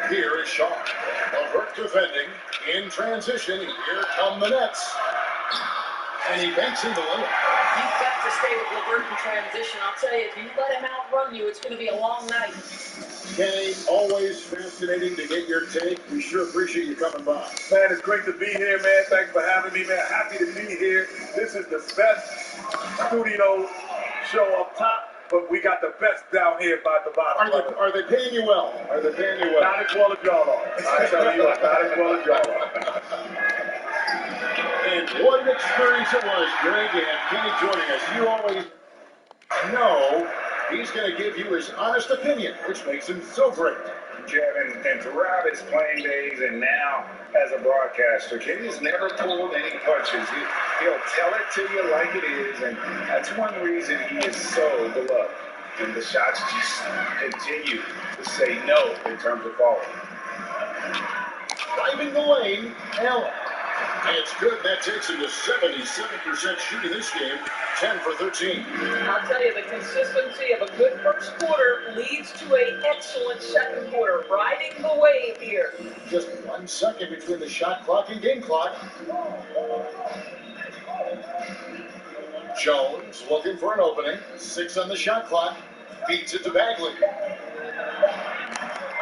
Here is Shaw. Levert defending. In transition, here come the Nets. And he banks in the limit. You've got to stay with Levert in transition. I'll tell you, if you let him outrun you, it's going to be a long night. Kenny, always fascinating to get your take. We sure appreciate you coming by. Man, it's great to be here, man. Thanks for having me, man. Happy to be here. This is the best studio show up top, but we got the best down here by the bottom. Are they paying you well? Are they paying you well? Not as well as y'all are. I tell you what, not as well as y'all are. And what an experience it was, Greg, and Kenny joining us. You always know he's going to give you his honest opinion, which makes him so great. Kevin, and throughout his playing days and now as a broadcaster, Kenny's never pulled any punches. He'll tell it to you like it is, and that's one reason he is so beloved. And the shots just continue to say no in terms of falling. Driving the lane, Allen. And it's good. That takes him to 77% shooting this game, 10 for 13. I'll tell you, the consistency of a good first quarter leads to an excellent second quarter, riding the wave here. Just 1 second between the shot clock and game clock. Jones looking for an opening. 6 on the shot clock. Feeds it to Bagley.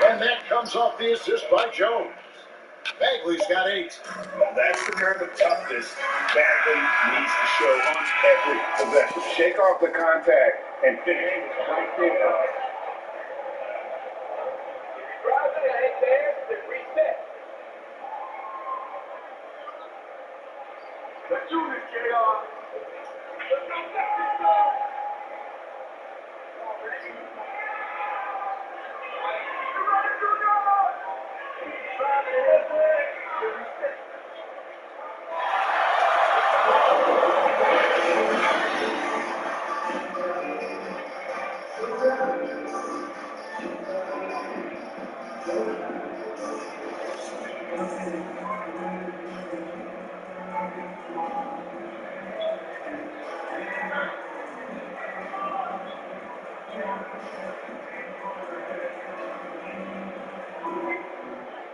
And that comes off the assist by Jones. Bagley's got 8. That's the kind of toughness Bagley needs to show on every possession. Shake off the contact and finish right there. Drive it ahead there, then reset. Let's do this, JR. Let's go.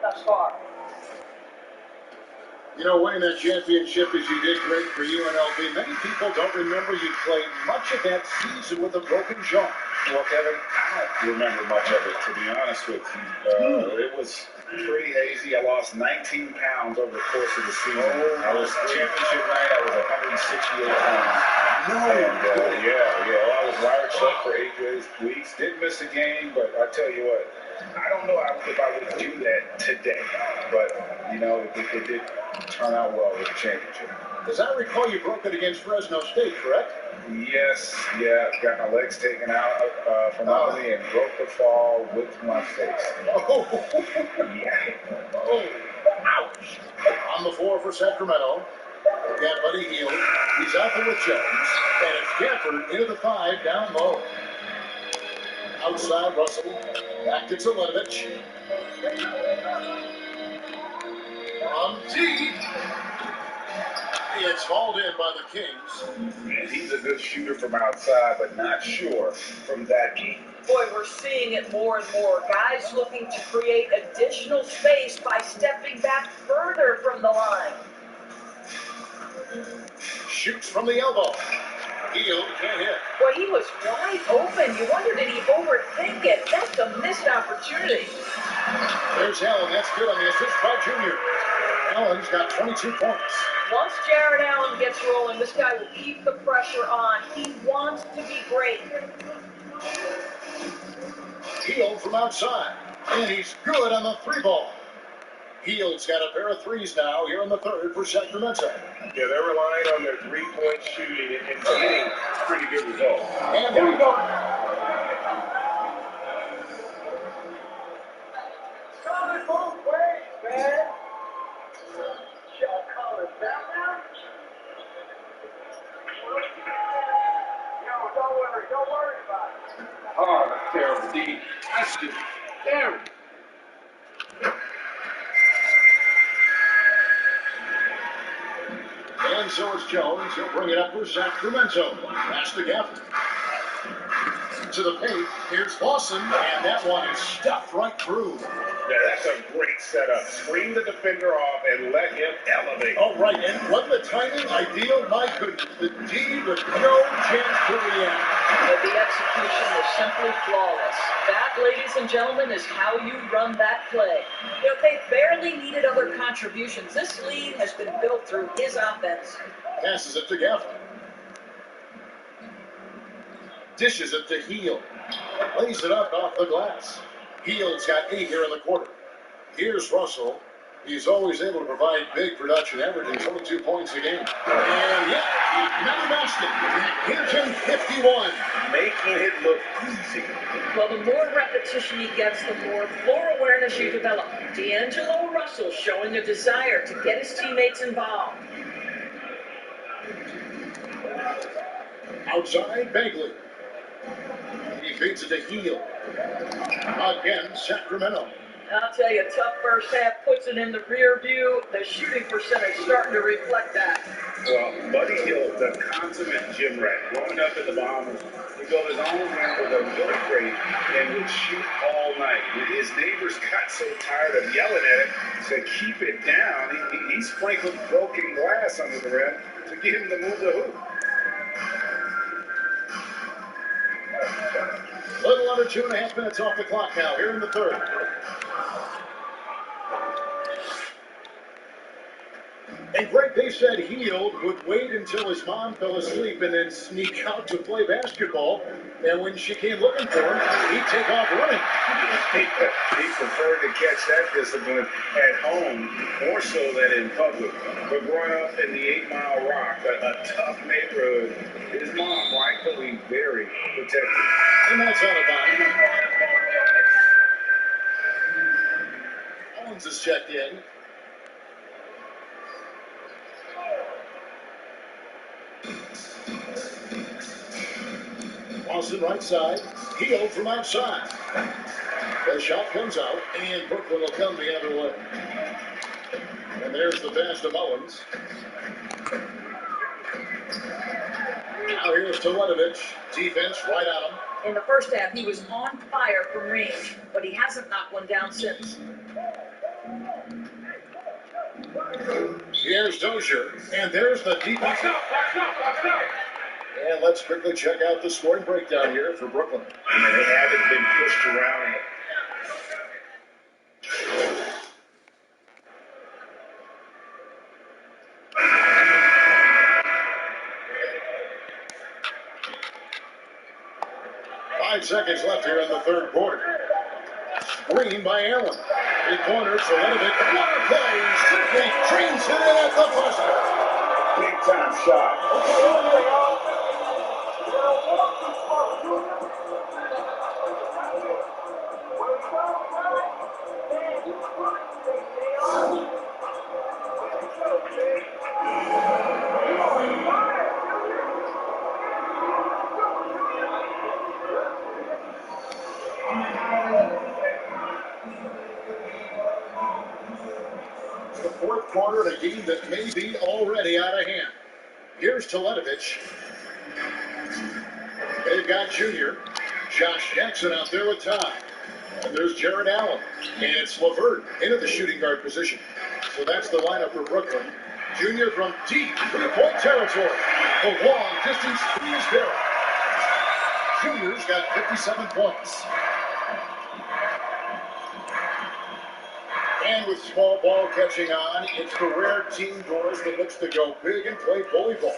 Thus far. You know, winning that championship as you did, great for UNLV. Many people don't remember you played much of that season with a broken jaw. Well, Kevin, I don't remember much of it, to be honest with you. It was pretty hazy. I lost 19 pounds over the course of the season. I was championship night. I was 168 pounds. No. And, I was wired shut for 8 weeks. Didn't miss a game, but I tell you what, I don't know if I would do that today. But, it did turn out well with the championship. As I recall, you broke it against Fresno State, correct? Yes, got my legs taken out from under me and broke the fall with my face. Oh, Yeah. oh, ouch. On the floor for Sacramento. Got Buddy Hield. He's out there with Jones. And it's Gafford into the 5 down low. Outside, Russell. Back to Teletovic. From deep. It's hauled in by the Kings. And he's a good shooter from outside, but not sure from that deep. Boy, we're seeing it more and more. Guys looking to create additional space by stepping back further from the line. Shoots from the elbow. Hield can't hit. Boy, he was wide open. You wonder, did he overthink it? That's a missed opportunity. There's Allen. That's good on the assist by Junior. Allen's got 22 points. Once Jared Allen gets rolling, this guy will keep the pressure on. He wants to be great. Hield from outside. And he's good on the three ball. Hield's got a pair of threes now here in the third for Sacramento. Yeah, they're relying on their three-point shooting and getting pretty good results. And here we go. Coming both ways, man. Shot calling back now. Yo, don't worry about it. Oh, that's terrible, D. That's just terrible. And so is Jones. He'll bring it up for Sacramento. Pass to Gaffney. To the paint. Here's Lawson. And that one is stuffed right through. Yeah, that's a great setup. Screen the defender off and let him elevate. All right, and wasn't the timing ideal? My goodness, the D with no chance to react. But the execution was simply flawless. That, ladies and gentlemen, is how you run that play. You know, they barely needed other contributions. This lead has been built through his offense. Passes it to Gaffney. Dishes it to Hield. Lays it up off the glass. Hield's got 8 here in the quarter. Here's Russell. He's always able to provide big production, averaging 22 points a game. And yeah, another basket. Here's him 51. Making it look easy. Well, the more repetition he gets, the more floor awareness you develop. D'Angelo Russell showing a desire to get his teammates involved. Outside, Bagley. He feeds it to Hield. Again, Sacramento. I'll tell you, tough first half puts it in the rear view. The shooting percentage starting to reflect that. Well, Buddy Hield, the consummate gym rat, growing up in the Bombers, he built his own room with a milk crate and would shoot all night. When his neighbors got so tired of yelling at him, said, keep it down, he sprinkled broken glass under the rim to get him to move the hoop. Little under 2.5 minutes off the clock now, here in the third. And great, they said Hield would wait until his mom fell asleep and then sneak out to play basketball. And when she came looking for him, he'd take off running. He preferred to catch that discipline at home more so than in public. But growing up in the 8 Mile Rock, a tough neighborhood, his mom rightfully very protective. And that's all about it. Owens is checked in. Lawson right side. Hield from outside. The shot comes out, and Brooklyn will come the other way. And there's the pass to Owens. Now here's Teletovic. Defense right on him. In the first half, he was on fire from range, but he hasn't knocked one down since. Here's Dozier, and there's the defense. And let's quickly check out the scoring breakdown here for Brooklyn. And they haven't been pushed around. 5 seconds left here in the third quarter. Screen by Allen. 3-pointer, Teletovic. Water play. Simply trains it in at the buzzer. Big time shot. fourth quarter in a game that may be already out of hand. Here's Teletovich. They've got Junior. Josh Jackson out there with Ty. And there's Jared Allen. And it's LeVert into the shooting guard position. So that's the lineup for Brooklyn. Junior from deep three-point territory. The long distance three is there. Junior's got 57 points. And with small ball catching on, it's the rare team Doris that looks to go big and play bully ball.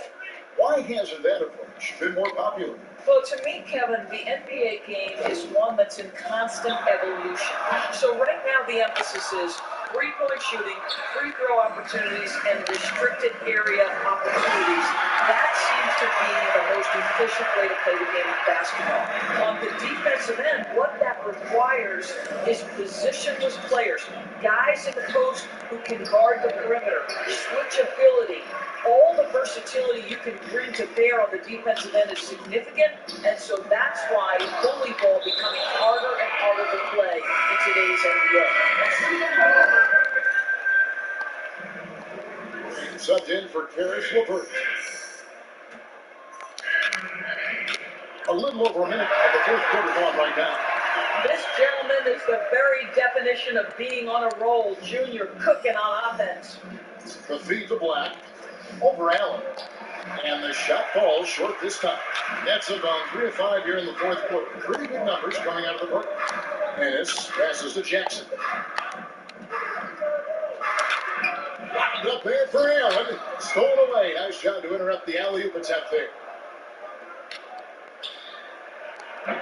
Why hasn't that approach been more popular? Well, to me, Kevin, the NBA game is one that's in constant evolution. So right now the emphasis is three-point shooting, free throw opportunities, and restricted area opportunities. That seems to be the most efficient way to play the game of basketball. On the defensive end, what that requires is positionless players, guys in the post who can guard the perimeter, switchability. All the versatility you can bring to bear on the defensive end is significant, and so that's why bully ball becoming harder and harder to play in today's NBA. Subbed in for Caris LeVert. A little over a minute of the fourth quarter gone right now. This gentleman is the very definition of being on a roll. Junior cooking on offense. The feed to Black. Over Allen. And the shot falls short this time. Nets have gone 3 of 5 here in the fourth quarter. Pretty good numbers coming out of the break. And this passes to Jackson. Locked up there for Allen. Stolen away. Nice job to interrupt the alley-oop attempt there.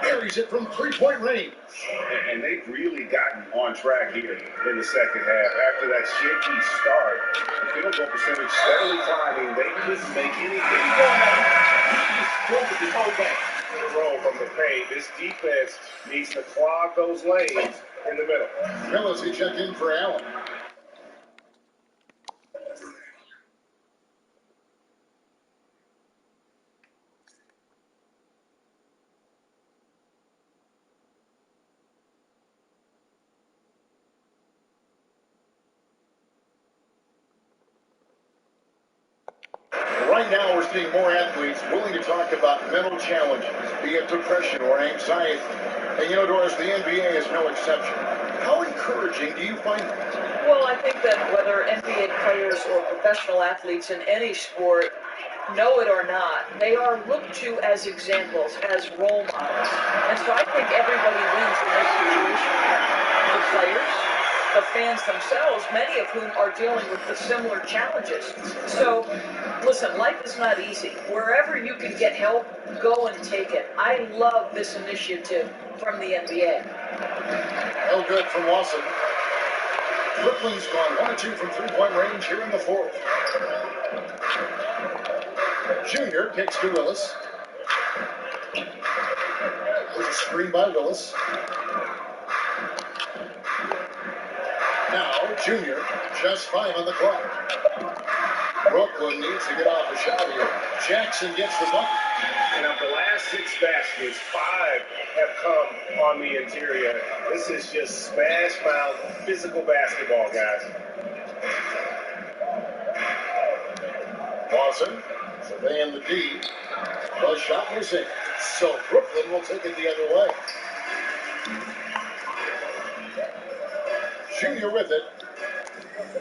Buries it from three-point range. And they've really gotten on track here in the second half. After that shaky start, the field goal percentage steadily climbing. They couldn't make anything go this whole game in a row from the paint. This defense needs to clog those lanes in the middle. Willis, he checked in for Allen. Right now, we're seeing more athletes willing to talk about mental challenges, be it depression or anxiety. And you know, Doris, the NBA is no exception. How encouraging do you find that? Well, I think that whether NBA players or professional athletes in any sport know it or not, they are looked to as examples, as role models. And so I think everybody wins in this situation. The players, the fans themselves, many of whom are dealing with the similar challenges. So, listen, life is not easy. Wherever you can get help, go and take it. I love this initiative from the NBA. No good from Lawson. Brooklyn's gone 1 of 2 from three-point range here in the fourth. Junior kicks to Willis. There's a screen by Willis. Now, Junior, just 5 on the clock. Brooklyn needs to get off the shot here. Jackson gets the bucket. And of the last 6 baskets, 5 have come on the interior. This is just smash mouth physical basketball, guys. Lawson surveying the D. The shot was in. So Brooklyn will take it the other way. Junior with it.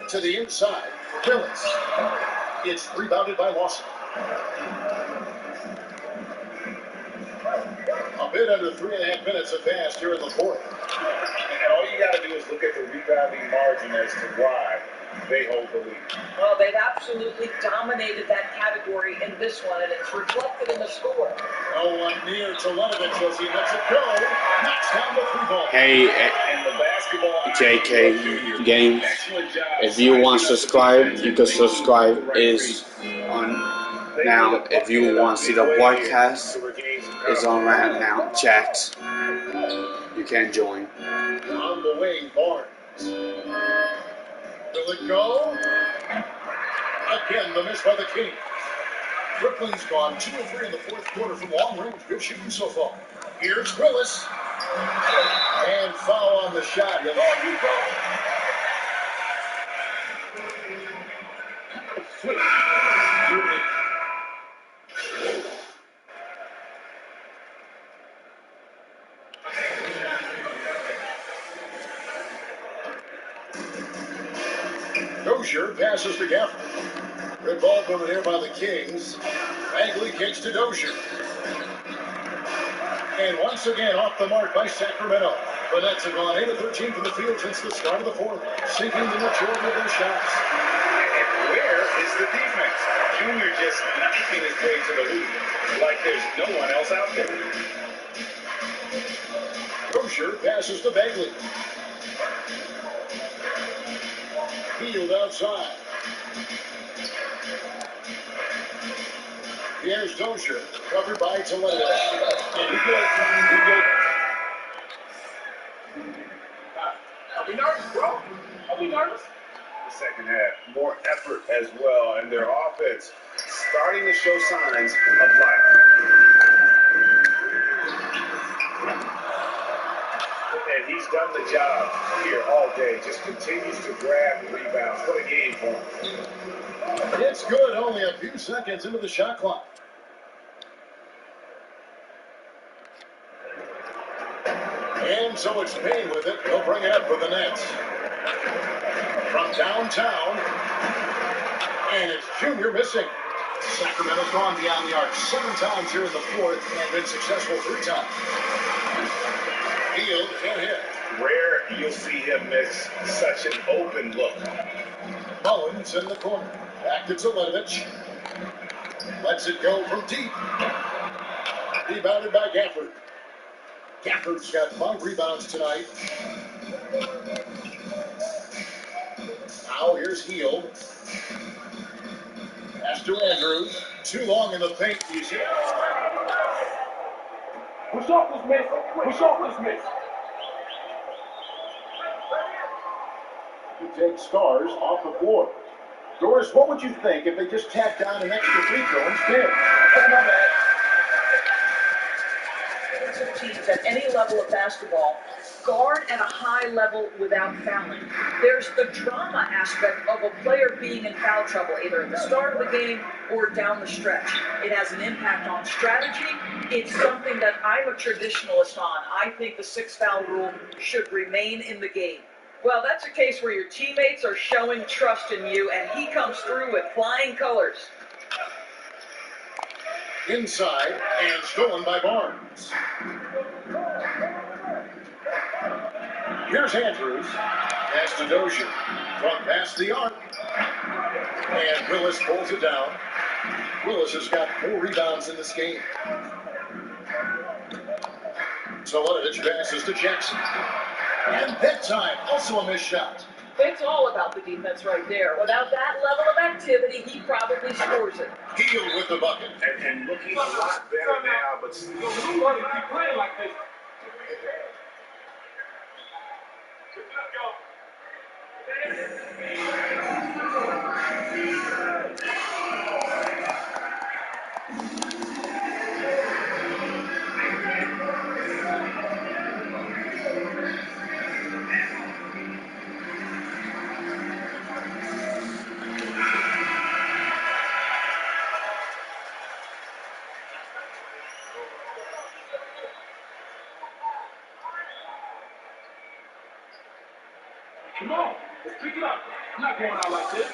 To the inside. Willis. It's rebounded by Lawson. A bit under 3.5 minutes have passed here in the fourth. And all you got to do is look at the rebounding margin as to why they hold the lead. Well, they've absolutely dominated that category in this one, and it's reflected in the score. No one near Teletovich as he lets it go. Knocks down the 3-ball. Hey, JK Games, if you want to subscribe, you can subscribe. Is on now. If you want to see the broadcast, it's on right now. Chat. You can join. On the wing, Barnes. Will it go? Again, the miss by the Kings. Brooklyn's gone 2 of 3 in the fourth quarter from long range. Good shooting so far. Here's Willis. And foul on the shot. You go. Dozier passes to Gafford. Good ball movement here by the Kings. Bagley kicks to Dozier. And once again off the mark by Sacramento. The Nets have gone 8 of 13 from the field since the start of the fourth, sinking the majority of their shots. And where is the defense? Junior just knifing his way to the lead like there's no one else out there. Dozier passes to Bagley. Hield outside. Here's Dozier, covered by Toledo. Are we nervous, bro? Are we nervous? The second half, more effort as well, and their offense starting to show signs of life. And he's done the job here all day. Just continues to grab rebounds. What a game for him. It's good, only a few seconds into the shot clock. And so it's Payne with it. He'll bring it up for the Nets. From downtown. And it's Junior missing. Sacramento's gone beyond the arc 7 times here in the fourth and been successful 3 times. Hield can't hit. Rare you'll see him miss such an open look. Mullins in the corner. Back to Toledovich. Lets it go from deep. Rebounded by Gafford. Gafford's got 5 rebounds tonight. Now here's Hield. Pass to Andrews. Too long in the paint. He's hit. Push off this miss. Push off this miss. He takes Stars off the floor. Doris, what would you think if they just tacked down an extra free throw instead? That's not bad. Teams at any level of basketball guard at a high level without fouling. There's the drama aspect of a player being in foul trouble, either at the start of the game or down the stretch. It has an impact on strategy. It's something that I'm a traditionalist on. I think the 6-foul rule should remain in the game. Well, that's a case where your teammates are showing trust in you, and he comes through with flying colors. Inside and stolen by Barnes. Here's Andrews. Pass to Dozier. Front past the arc. And Willis pulls it down. Willis has got 4 rebounds in this game. Toledovich passes to Jackson. And that time, also a missed shot. It's all about the defense right there. Without that level of activity, he probably scores it. Hield with the bucket. And looking a lot better now, but still. Keep playing like this. Come on, let's pick it up. I'm not going out like this.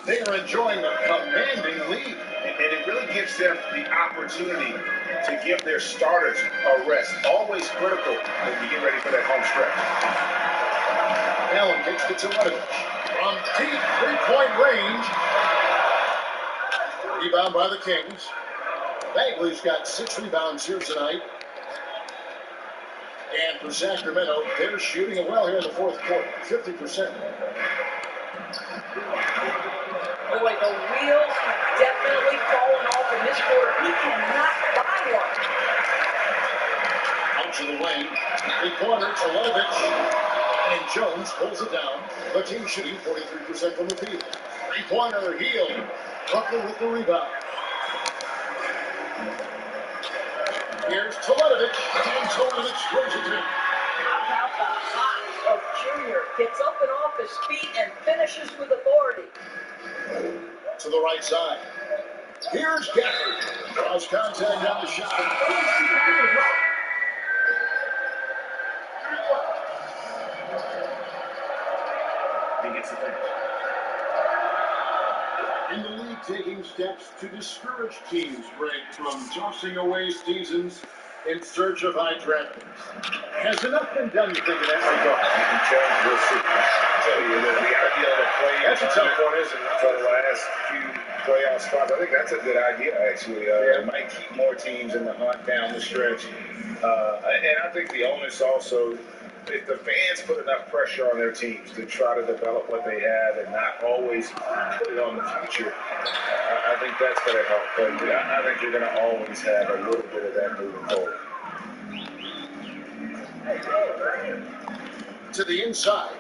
They are enjoying a commanding lead. And it really gives them the opportunity to give their starters a rest. Always critical when you get ready for that home stretch. Allen kicks to Toledovich. From deep 3-point range. Rebound by the Kings. Bagley's got 6 rebounds here tonight. And for Sacramento, they're shooting it well here in the fourth quarter, 50%. Boy, the wheels have definitely fallen off in this quarter. He cannot buy one. Out to the lane. 3-pointer, Toledovich. And Jones pulls it down. The team shooting 43% from the field. 3-pointer, Hield. Buckley with the rebound. Here's Toledovich, and Toledovich throws it in. How about the hops of Junior? Gets up and off his feet and finishes with authority. To the right side. Here's Gafford. Draws contact on the shot. He gets the finish. And the league taking steps to discourage teams, Greg, from tossing away seasons in search of high draft picks. Has enough been done, you think, in that regard? We'll see. I tell you, the idea of a play. That's a tough one, isn't it? For the last few playoff spots, I think that's a good idea, actually. It might keep more teams in the hunt down the stretch. And I think the onus also, if the fans put enough pressure on their teams to try to develop what they have and not always put it on the future, I think that's going to help. But I think you're going to always have a little bit of that moving forward. To the inside.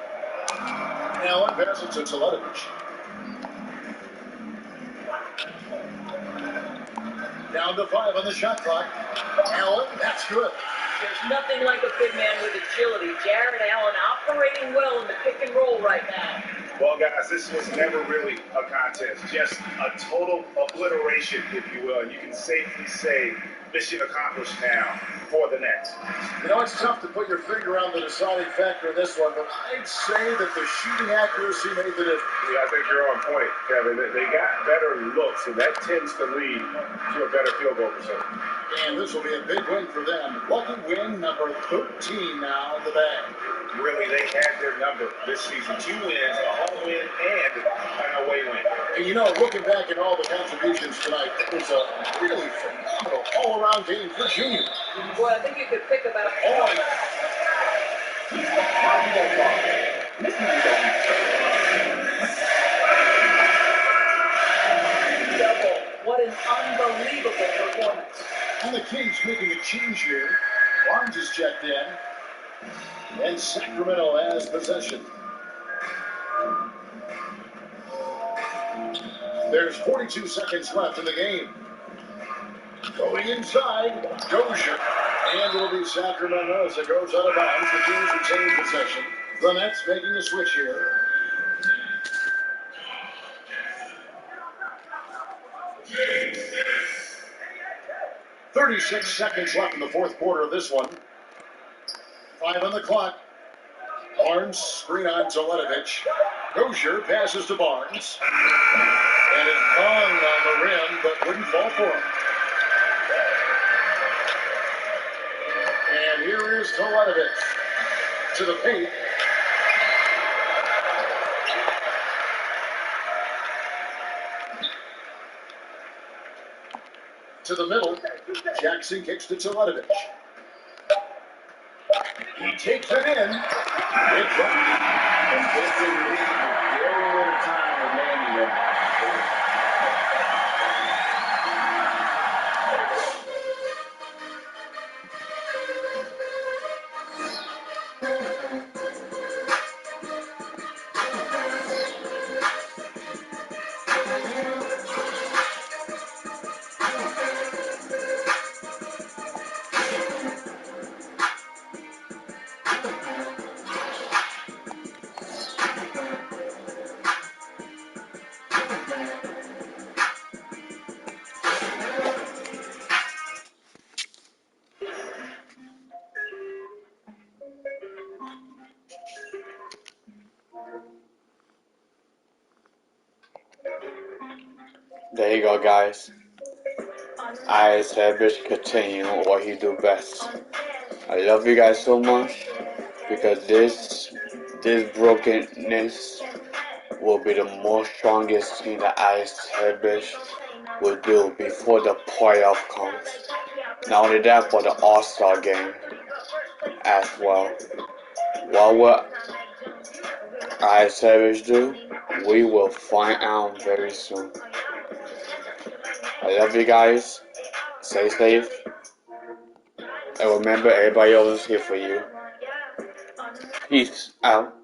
Allen passes to Teletovic. Down to 5 on the shot clock. Allen, that's good. There's nothing like a big man with agility. Jared Allen operating well in the pick and roll right now. Well, guys, this was never really a contest. Just a total obliteration, if you will. You can safely say mission accomplished now for the Nets. You know, it's tough to put your finger on the deciding factor in this one, but I'd say that the shooting accuracy made the difference. Yeah, I think you're on point, Kevin. They got better looks, and that tends to lead to a better field goal percentage. And this will be a big win for them. Lucky win number 13 now in the bag. Really, they had their number this season. 2 wins, a home win, and an away win. And you know, looking back at all the contributions tonight, it was a really phenomenal all-around game for Junior. Boy, I think you could pick about all. Double. What an unbelievable performance. And the Kings making a change here. Barnes is checked in. And Sacramento has possession. There's 42 seconds left in the game. Going inside, Dozier. And it'll be Sacramento as it goes out of bounds. The Kings retain possession. The Nets making a switch here. "36 seconds left in the fourth quarter of this one. 5 on the clock. Barnes, screen on Teletovic. Dozier passes to Barnes. And it hung on the rim, but wouldn't fall for him. And here is Teletovic to the paint. To the middle. Jackson kicks to Teletovic. He takes it in. It's dropped. And this is very little time remaining. There you go, guys. Ice Savage continue what he do best. I love you guys so much because this brokenness will be the most strongest thing that Ice Savage will do before the playoff comes. Not only that, but the All-Star game as well. What will Ice Savage do? We will find out very soon. I love you guys. Stay safe. And remember, everybody else is here for you. Peace out.